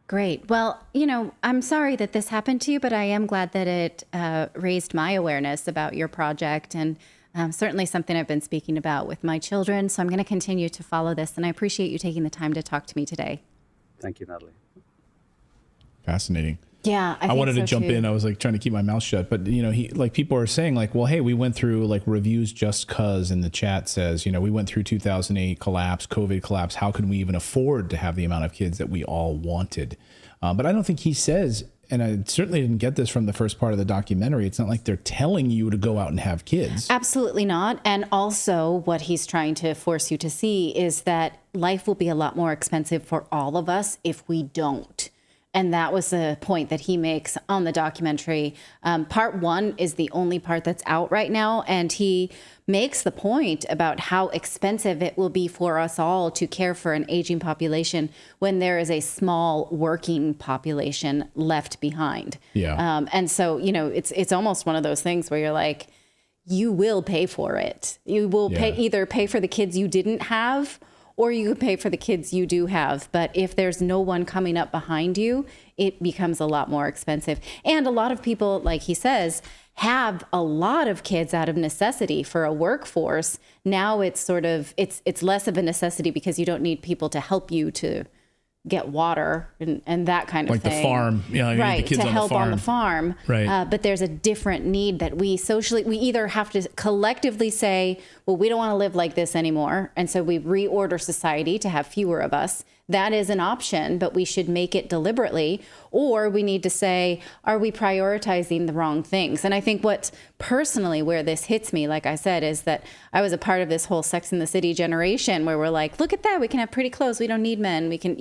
Great. Well, I'm sorry that this happened to you, but I am glad that it raised my awareness about your project, and certainly something I've been speaking about with my children. So I'm going to continue to follow this, and I appreciate you taking the time to talk to me today. Thank you, Natalie. Fascinating. Yeah, I wanted to jump in. I was trying to keep my mouth shut, but people are saying well, hey, we went through reviews just cause, and the chat says, we went through 2008 collapse, COVID collapse. How can we even afford to have the amount of kids that we all wanted? But I don't think he says, and I certainly didn't get this from the first part of the documentary. It's not like they're telling you to go out and have kids. Absolutely not. And also what he's trying to force you to see is that life will be a lot more expensive for all of us if we don't. And that was the point that he makes on the documentary. Part 1 is the only part that's out right now. And he makes the point about how expensive it will be for us all to care for an aging population when there is a small working population left behind. Yeah. And so, it's almost one of those things where you're like, you will pay for it. You will either pay for the kids you didn't have, or you could pay for the kids you do have. But if there's no one coming up behind you, it becomes a lot more expensive. And a lot of people, like he says, have a lot of kids out of necessity for a workforce. Now it's it's less of a necessity because you don't need people to help you to get water and that kind of thing. Like the farm. Right, the kids to help on the farm. Right. But there's a different need that we either have to collectively say, well, we don't want to live like this anymore. And so we reorder society to have fewer of us. That is an option, but we should make it deliberately. Or we need to say, are we prioritizing the wrong things? And I think where this hits me, like I said, is that I was a part of this whole Sex and the City generation where we're like, look at that. We can have pretty clothes. We don't need men. We can,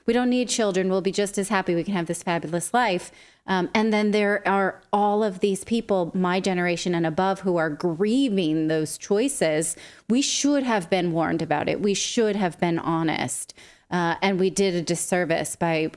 we don't need children. We'll be just as happy. We can have this fabulous life. And then there are all of these people, my generation and above, who are grieving those choices. We should have been warned about it. We should have been honest. And we did a disservice by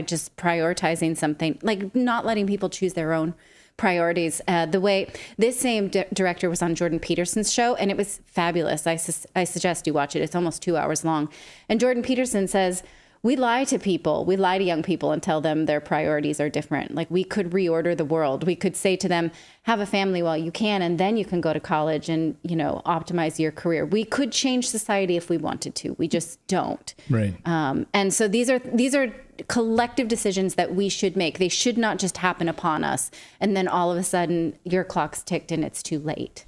just prioritizing something, like not letting people choose their own priorities. The way this same director was on Jordan Peterson's show, and it was fabulous. I suggest you watch it. It's almost 2 hours long. And Jordan Peterson says, we lie to people. We lie to young people and tell them their priorities are different. Like, we could reorder the world. We could say to them, have a family while you can, and then you can go to college and, optimize your career. We could change society if we wanted to. We just don't. Right. And so these are collective decisions that we should make. They should not just happen upon us. And then all of a sudden your clock's ticked and it's too late,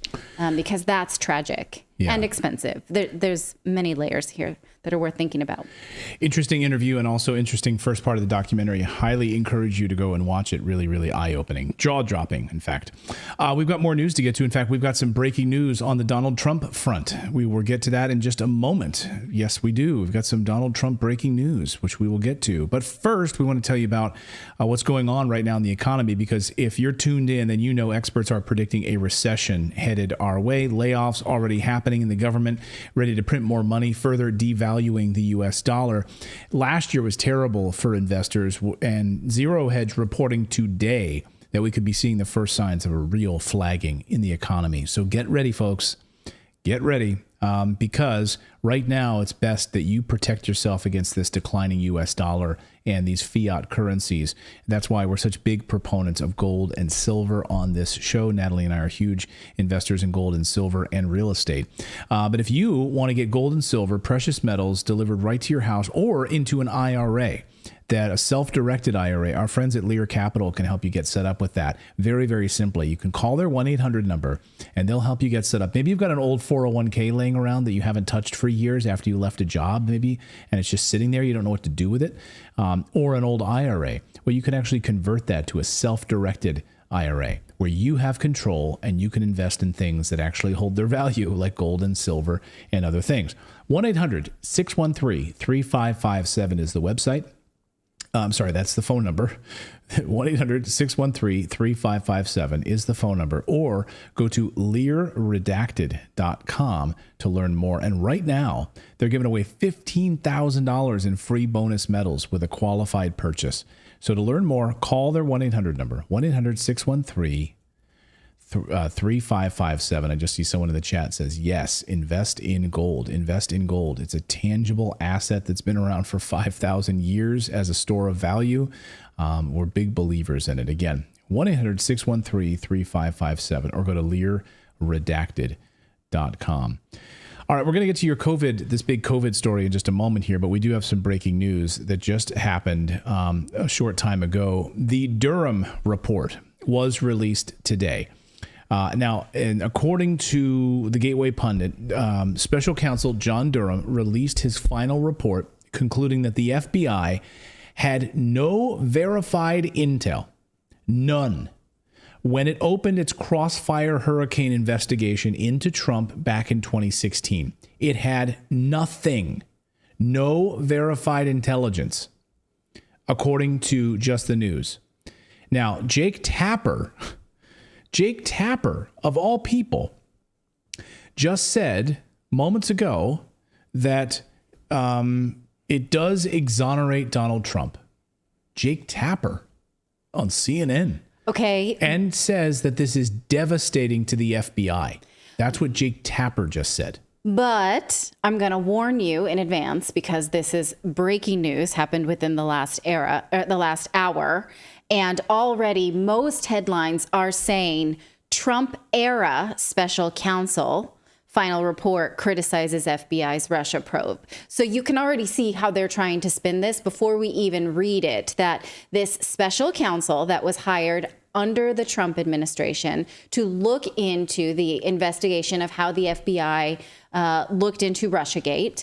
because that's tragic and expensive. There's many layers here that are worth thinking about. Interesting interview and also interesting first part of the documentary. I highly encourage you to go and watch it. Really, really eye-opening, jaw-dropping, in fact. We've got more news to get to. In fact, we've got some breaking news on the Donald Trump front. We will get to that in just a moment. Yes, we do. We've got some Donald Trump breaking news, which we will get to. But first, we want to tell you about what's going on right now in the economy, because if you're tuned in, then you know experts are predicting a recession headed our way. Layoffs already happening in the government, ready to print more money, further devaluing the U.S. dollar. Last year was terrible for investors, and Zero Hedge reporting today that we could be seeing the first signs of a real flagging in the economy. So get ready, folks. Get ready, because right now it's best that you protect yourself against this declining U.S. dollar and these fiat currencies. That's why we're such big proponents of gold and silver on this show. Natalie and I are huge investors in gold and silver and real estate. But if you want to get gold and silver, precious metals delivered right to your house or into an IRA, that a self-directed IRA, our friends at Lear Capital can help you get set up with that. Very, very simply. You can call their 1-800 number and they'll help you get set up. Maybe you've got an old 401k laying around that you haven't touched for years after you left a job, maybe, and it's just sitting there. You don't know what to do with it. Or an old IRA. Well, you can actually convert that to a self-directed IRA where you have control and you can invest in things that actually hold their value, like gold and silver and other things. 1-800-613-3557 is the website. I'm sorry, that's the phone number. 1-800-613-3557 is the phone number. Or go to LearRedacted.com to learn more. And right now, they're giving away $15,000 in free bonus medals with a qualified purchase. So to learn more, call their 1-800 number, 1-800-613-3557. I just see someone in the chat says, yes, invest in gold. Invest in gold. It's a tangible asset that's been around for 5,000 years as a store of value. We're big believers in it. Again, 1-800-613-3557 or go to LearRedacted.com. All right, we're going to get to your this big COVID story in just a moment here, but we do have some breaking news that just happened a short time ago. The Durham report was released today. Now, and according to the Gateway Pundit, Special Counsel John Durham released his final report concluding that the FBI had no verified intel, none, when it opened its Crossfire Hurricane investigation into Trump back in 2016. It had nothing, no verified intelligence, according to Just the News. Now, Jake Tapper, of all people, just said moments ago that it does exonerate Donald Trump. Jake Tapper on CNN. Okay. And says that this is devastating to the FBI. That's what Jake Tapper just said. But I'm going to warn you in advance because this is breaking news, happened within the last hour. And already most headlines are saying Trump era special counsel final report criticizes FBI's Russia probe. So you can already see how they're trying to spin this before we even read it, that this special counsel that was hired under the Trump administration to look into the investigation of how the FBI looked into Russiagate,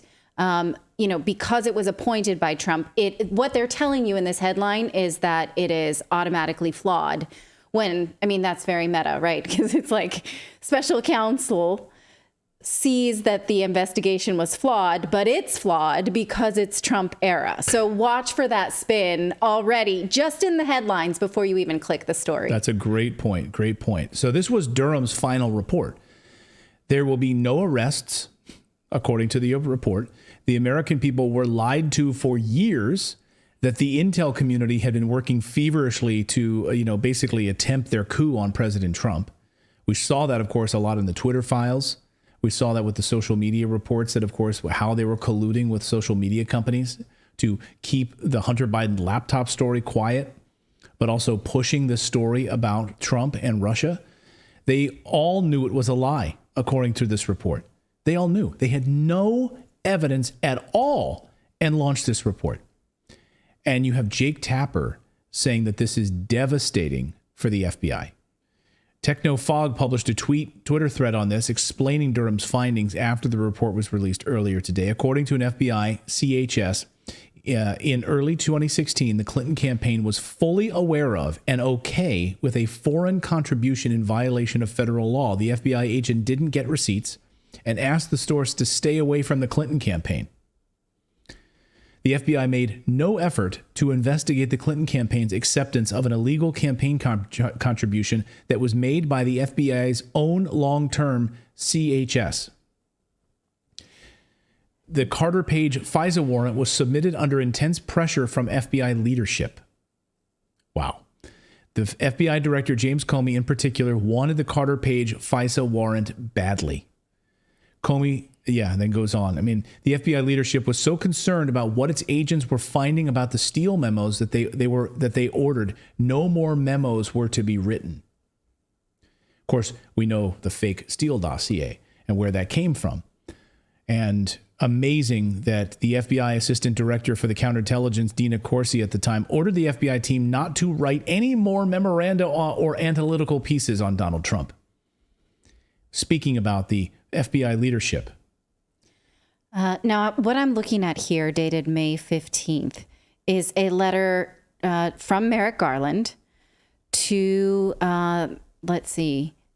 because it was appointed by Trump, what they're telling you in this headline is that it is automatically flawed. That's very meta, right? Because it's like special counsel sees that the investigation was flawed, but it's flawed because it's Trump era. So watch for that spin already, just in the headlines before you even click the story. That's a great point. Great point. So this was Durham's final report. There will be no arrests, according to the report. The American people were lied to for years that the intel community had been working feverishly to, basically attempt their coup on President Trump. We saw that, of course, a lot in the Twitter files. We saw that with the social media reports that, of course, how they were colluding with social media companies to keep the Hunter Biden laptop story quiet, but also pushing the story about Trump and Russia. They all knew it was a lie, according to this report. They all knew. They had no evidence at all and launched this report. And you have Jake Tapper saying that this is devastating for the FBI. TechnoFog published a Twitter thread on this explaining Durham's findings after the report was released earlier today. According to an FBI CHS, in early 2016, the Clinton campaign was fully aware of and okay with a foreign contribution in violation of federal law. The FBI agent didn't get receipts and asked the source to stay away from the Clinton campaign. The FBI made no effort to investigate the Clinton campaign's acceptance of an illegal campaign contribution that was made by the FBI's own long-term CHS. The Carter Page FISA warrant was submitted under intense pressure from FBI leadership. Wow. The FBI director, James Comey in particular, wanted the Carter Page FISA warrant badly. Comey, then goes on. I mean, the FBI leadership was so concerned about what its agents were finding about the Steele memos that they ordered no more memos were to be written. Of course, we know the fake Steele dossier and where that came from. And amazing that the FBI assistant director for the counterintelligence, Dina Corsi, at the time, ordered the FBI team not to write any more memoranda or analytical pieces on Donald Trump. Speaking about the FBI leadership. Now, what I'm looking at here, dated May 15th, is a letter from Merrick Garland to,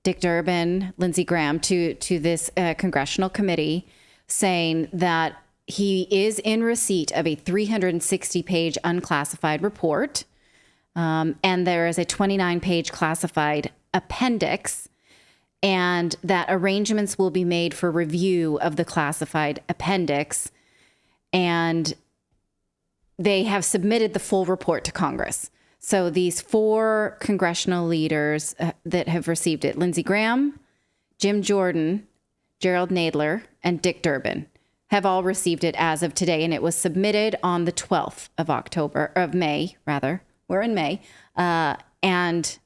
Dick Durbin, Lindsey Graham, to this congressional committee, saying that he is in receipt of a 360-page unclassified report, and there is a 29-page classified appendix, and that arrangements will be made for review of the classified appendix, and they have submitted the full report to Congress. So these 4 congressional leaders that have received it, Lindsey Graham, Jim Jordan, Gerald Nadler, and Dick Durbin, have all received it as of today, and it was submitted on the 12th of May. We're in May. And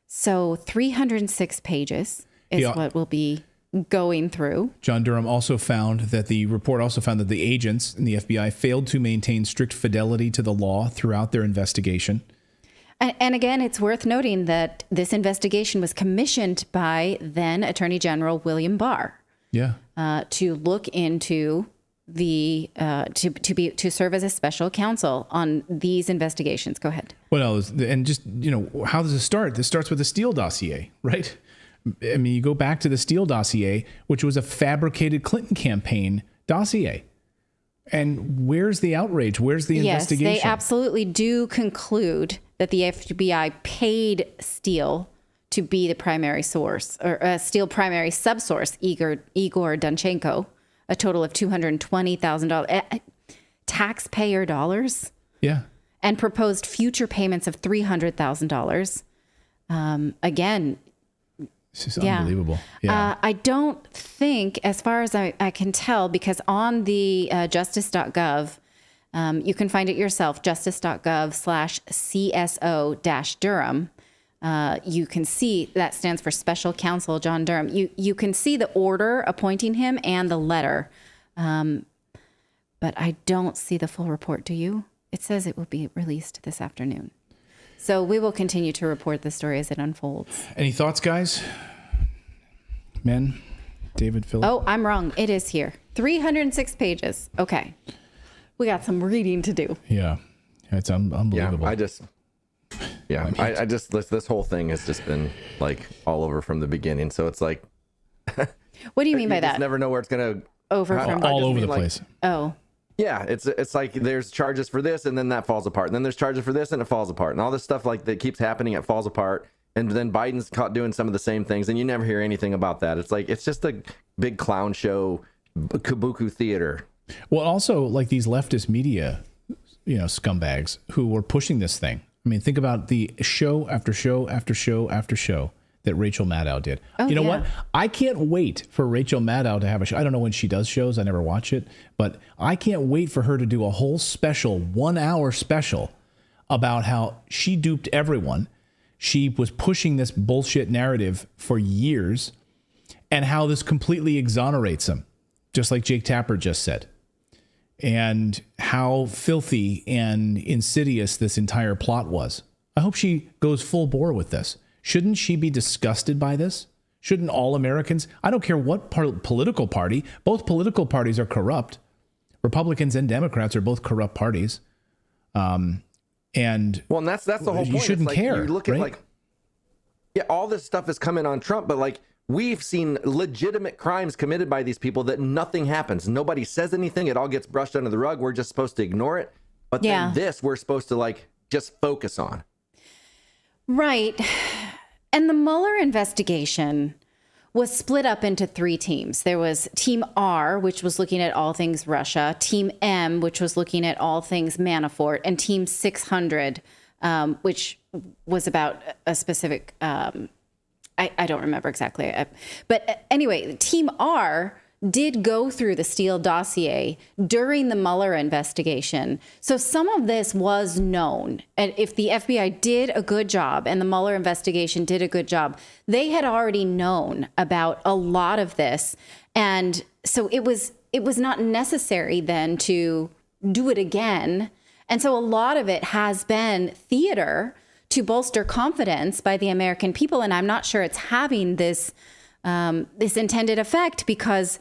so 306 pages is what we'll be going through. John Durham also found that the agents in the FBI failed to maintain strict fidelity to the law throughout their investigation. And again, it's worth noting that this investigation was commissioned by then Attorney General William Barr. Yeah. To look into the to serve as a special counsel on these investigations. Go ahead. Well, and just, how does it start? This starts with the Steele dossier, right? I mean, you go back to the Steele dossier, which was a fabricated Clinton campaign dossier. And where's the outrage? Where's the investigation? Yes, they absolutely do conclude that the FBI paid Steele to be the primary source, or Steele primary subsource, Igor Danchenko, a total of $220,000 taxpayer dollars. Yeah. And proposed future payments of $300,000. Again, this is unbelievable. Yeah. I don't think, as far as I can tell, because on the justice.gov, you can find it yourself, justice.gov/CSO-Durham. You can see that stands for Special Counsel John Durham. You can see the order appointing him and the letter. But I don't see the full report. Do you? It says it will be released this afternoon. So we will continue to report the story as it unfolds. Any thoughts, guys? Men? David, Philip? Oh, I'm wrong. It is here. 306 pages. Okay. We got some reading to do. Yeah. It's unbelievable. Yeah, I just this whole thing has just been like all over from the beginning. So it's like, what do you mean by that? Just never know where it's going to all over the place. Oh. Yeah, it's like there's charges for this and then that falls apart. And then there's charges for this and it falls apart. And all this stuff like that keeps happening, it falls apart. And then Biden's caught doing some of the same things and you never hear anything about that. It's like it's just a big clown show, kabuki theater. Well, also like these leftist media, scumbags who were pushing this thing. I mean, think about the show after show after show after show that Rachel Maddow did. Oh, you know what? I can't wait for Rachel Maddow to have a show. I don't know when she does shows. I never watch it. But I can't wait for her to do a whole special, 1-hour special about how she duped everyone. She was pushing this bullshit narrative for years and how this completely exonerates him, just like Jake Tapper just said. And how filthy and insidious this entire plot was. I hope she goes full bore with this. Shouldn't she be disgusted by this? Shouldn't all Americans? I don't care what political party. Both political parties are corrupt. Republicans and Democrats are both corrupt parties. And that's the whole point. You shouldn't care. You look at all this stuff is coming on Trump, but we've seen legitimate crimes committed by these people that nothing happens. Nobody says anything. It all gets brushed under the rug. We're just supposed to ignore it. But then this, we're supposed to just focus on. Right. And the Mueller investigation was split up into 3 teams. There was Team R, which was looking at all things Russia, Team M, which was looking at all things Manafort, and Team 600, which was about a specific, I don't remember exactly. But anyway, Team R did go through the Steele dossier during the Mueller investigation. So some of this was known. And if the FBI did a good job and the Mueller investigation did a good job, they had already known about a lot of this. And so it was not necessary then to do it again. And so a lot of it has been theater to bolster confidence by the American people. And I'm not sure it's having this intended effect, because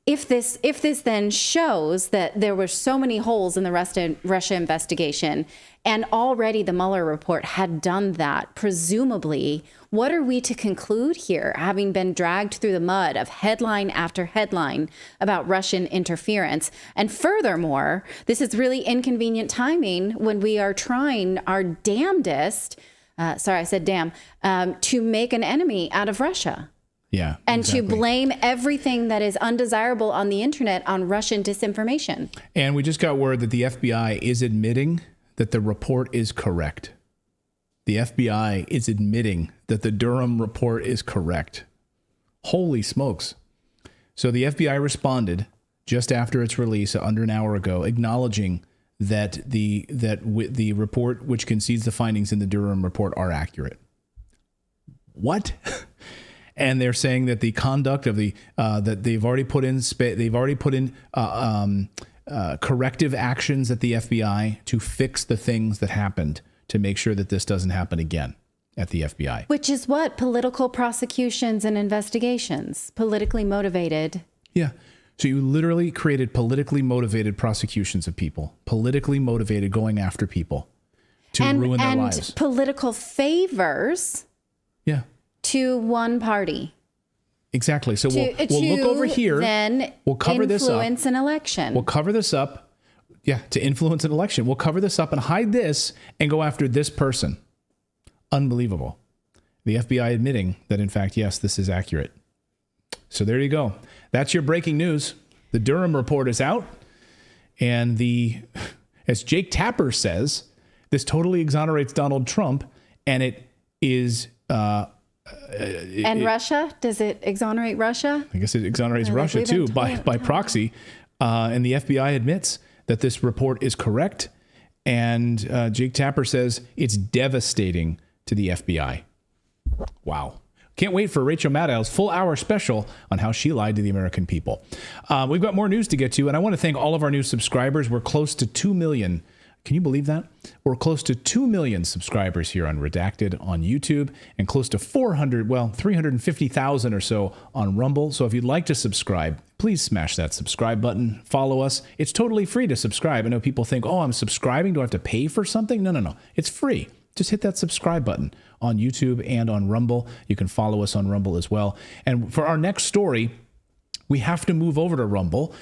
if this then shows that there were so many holes in the Russia investigation, and already the Mueller report had done that, presumably, what are we to conclude here, having been dragged through the mud of headline after headline about Russian interference? And furthermore, this is really inconvenient timing when we are trying our damnedest, sorry, I said damn, to make an enemy out of Russia. Yeah. And exactly. to blame everything that is undesirable on the internet on Russian disinformation. And we just got word that the FBI is admitting that the report is correct. The FBI is admitting that the Durham report is correct. Holy smokes. So the FBI responded just after its release under an hour ago, acknowledging that the report which concedes the findings in the Durham report are accurate. What? And they're saying that the conduct of that they've already put in corrective actions at the FBI to fix the things that happened to make sure that this doesn't happen again at the FBI. Which is what? Political prosecutions and investigations, politically motivated. Yeah. So you literally created politically motivated prosecutions of people, politically motivated going after people to ruin their lives. And political favors. Yeah. To one party. Exactly. So we'll look over here. Then we'll cover this up. Influence an election. We'll cover this up. Yeah, to influence an election. We'll cover this up and hide this and go after this person. Unbelievable. The FBI admitting that, in fact, yes, this is accurate. So there you go. That's your breaking news. The Durham report is out. And as Jake Tapper says, this totally exonerates Donald Trump. And it is... Russia? Does it exonerate Russia? I guess it exonerates Russia too by proxy. And the FBI admits that this report is correct. And Jake Tapper says it's devastating to the FBI. Wow. Can't wait for Rachel Maddow's full hour special on how she lied to the American people. We've got more news to get to, and I want to thank all of our new subscribers. We're close to 2 million. Can you believe that? We're close to 2 million subscribers here on Redacted on YouTube, and close to 350,000 or so on Rumble. So if you'd like to subscribe, please smash that subscribe button. Follow us. It's totally free to subscribe. I know people think, oh, I'm subscribing. Do I have to pay for something? No. It's free. Just hit that subscribe button on YouTube and on Rumble. You can follow us on Rumble as well. And for our next story, we have to move over to Rumble.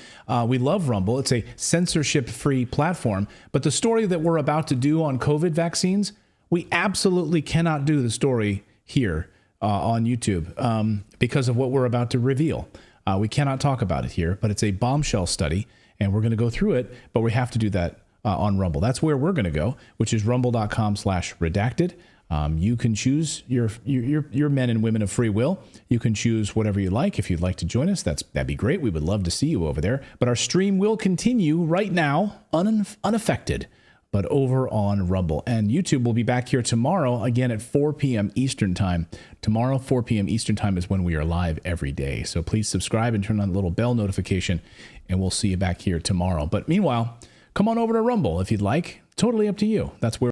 We love Rumble. It's a censorship-free platform. But the story that we're about to do on COVID vaccines, we absolutely cannot do the story here on YouTube because of what we're about to reveal. We cannot talk about it here, but it's a bombshell study, and we're going to go through it, but we have to do that on Rumble. That's where we're going to go, which is rumble.com/redacted. You can choose your men and women of free will. You can choose whatever you like. If you'd like to join us, that'd be great. We would love to see you over there. But our stream will continue right now, unaffected, but over on Rumble. And YouTube will be back here tomorrow, again at 4 p.m. Eastern Time. Tomorrow, 4 p.m. Eastern Time is when we are live every day. So please subscribe and turn on the little bell notification, and we'll see you back here tomorrow. But meanwhile, come on over to Rumble if you'd like. Totally up to you. That's where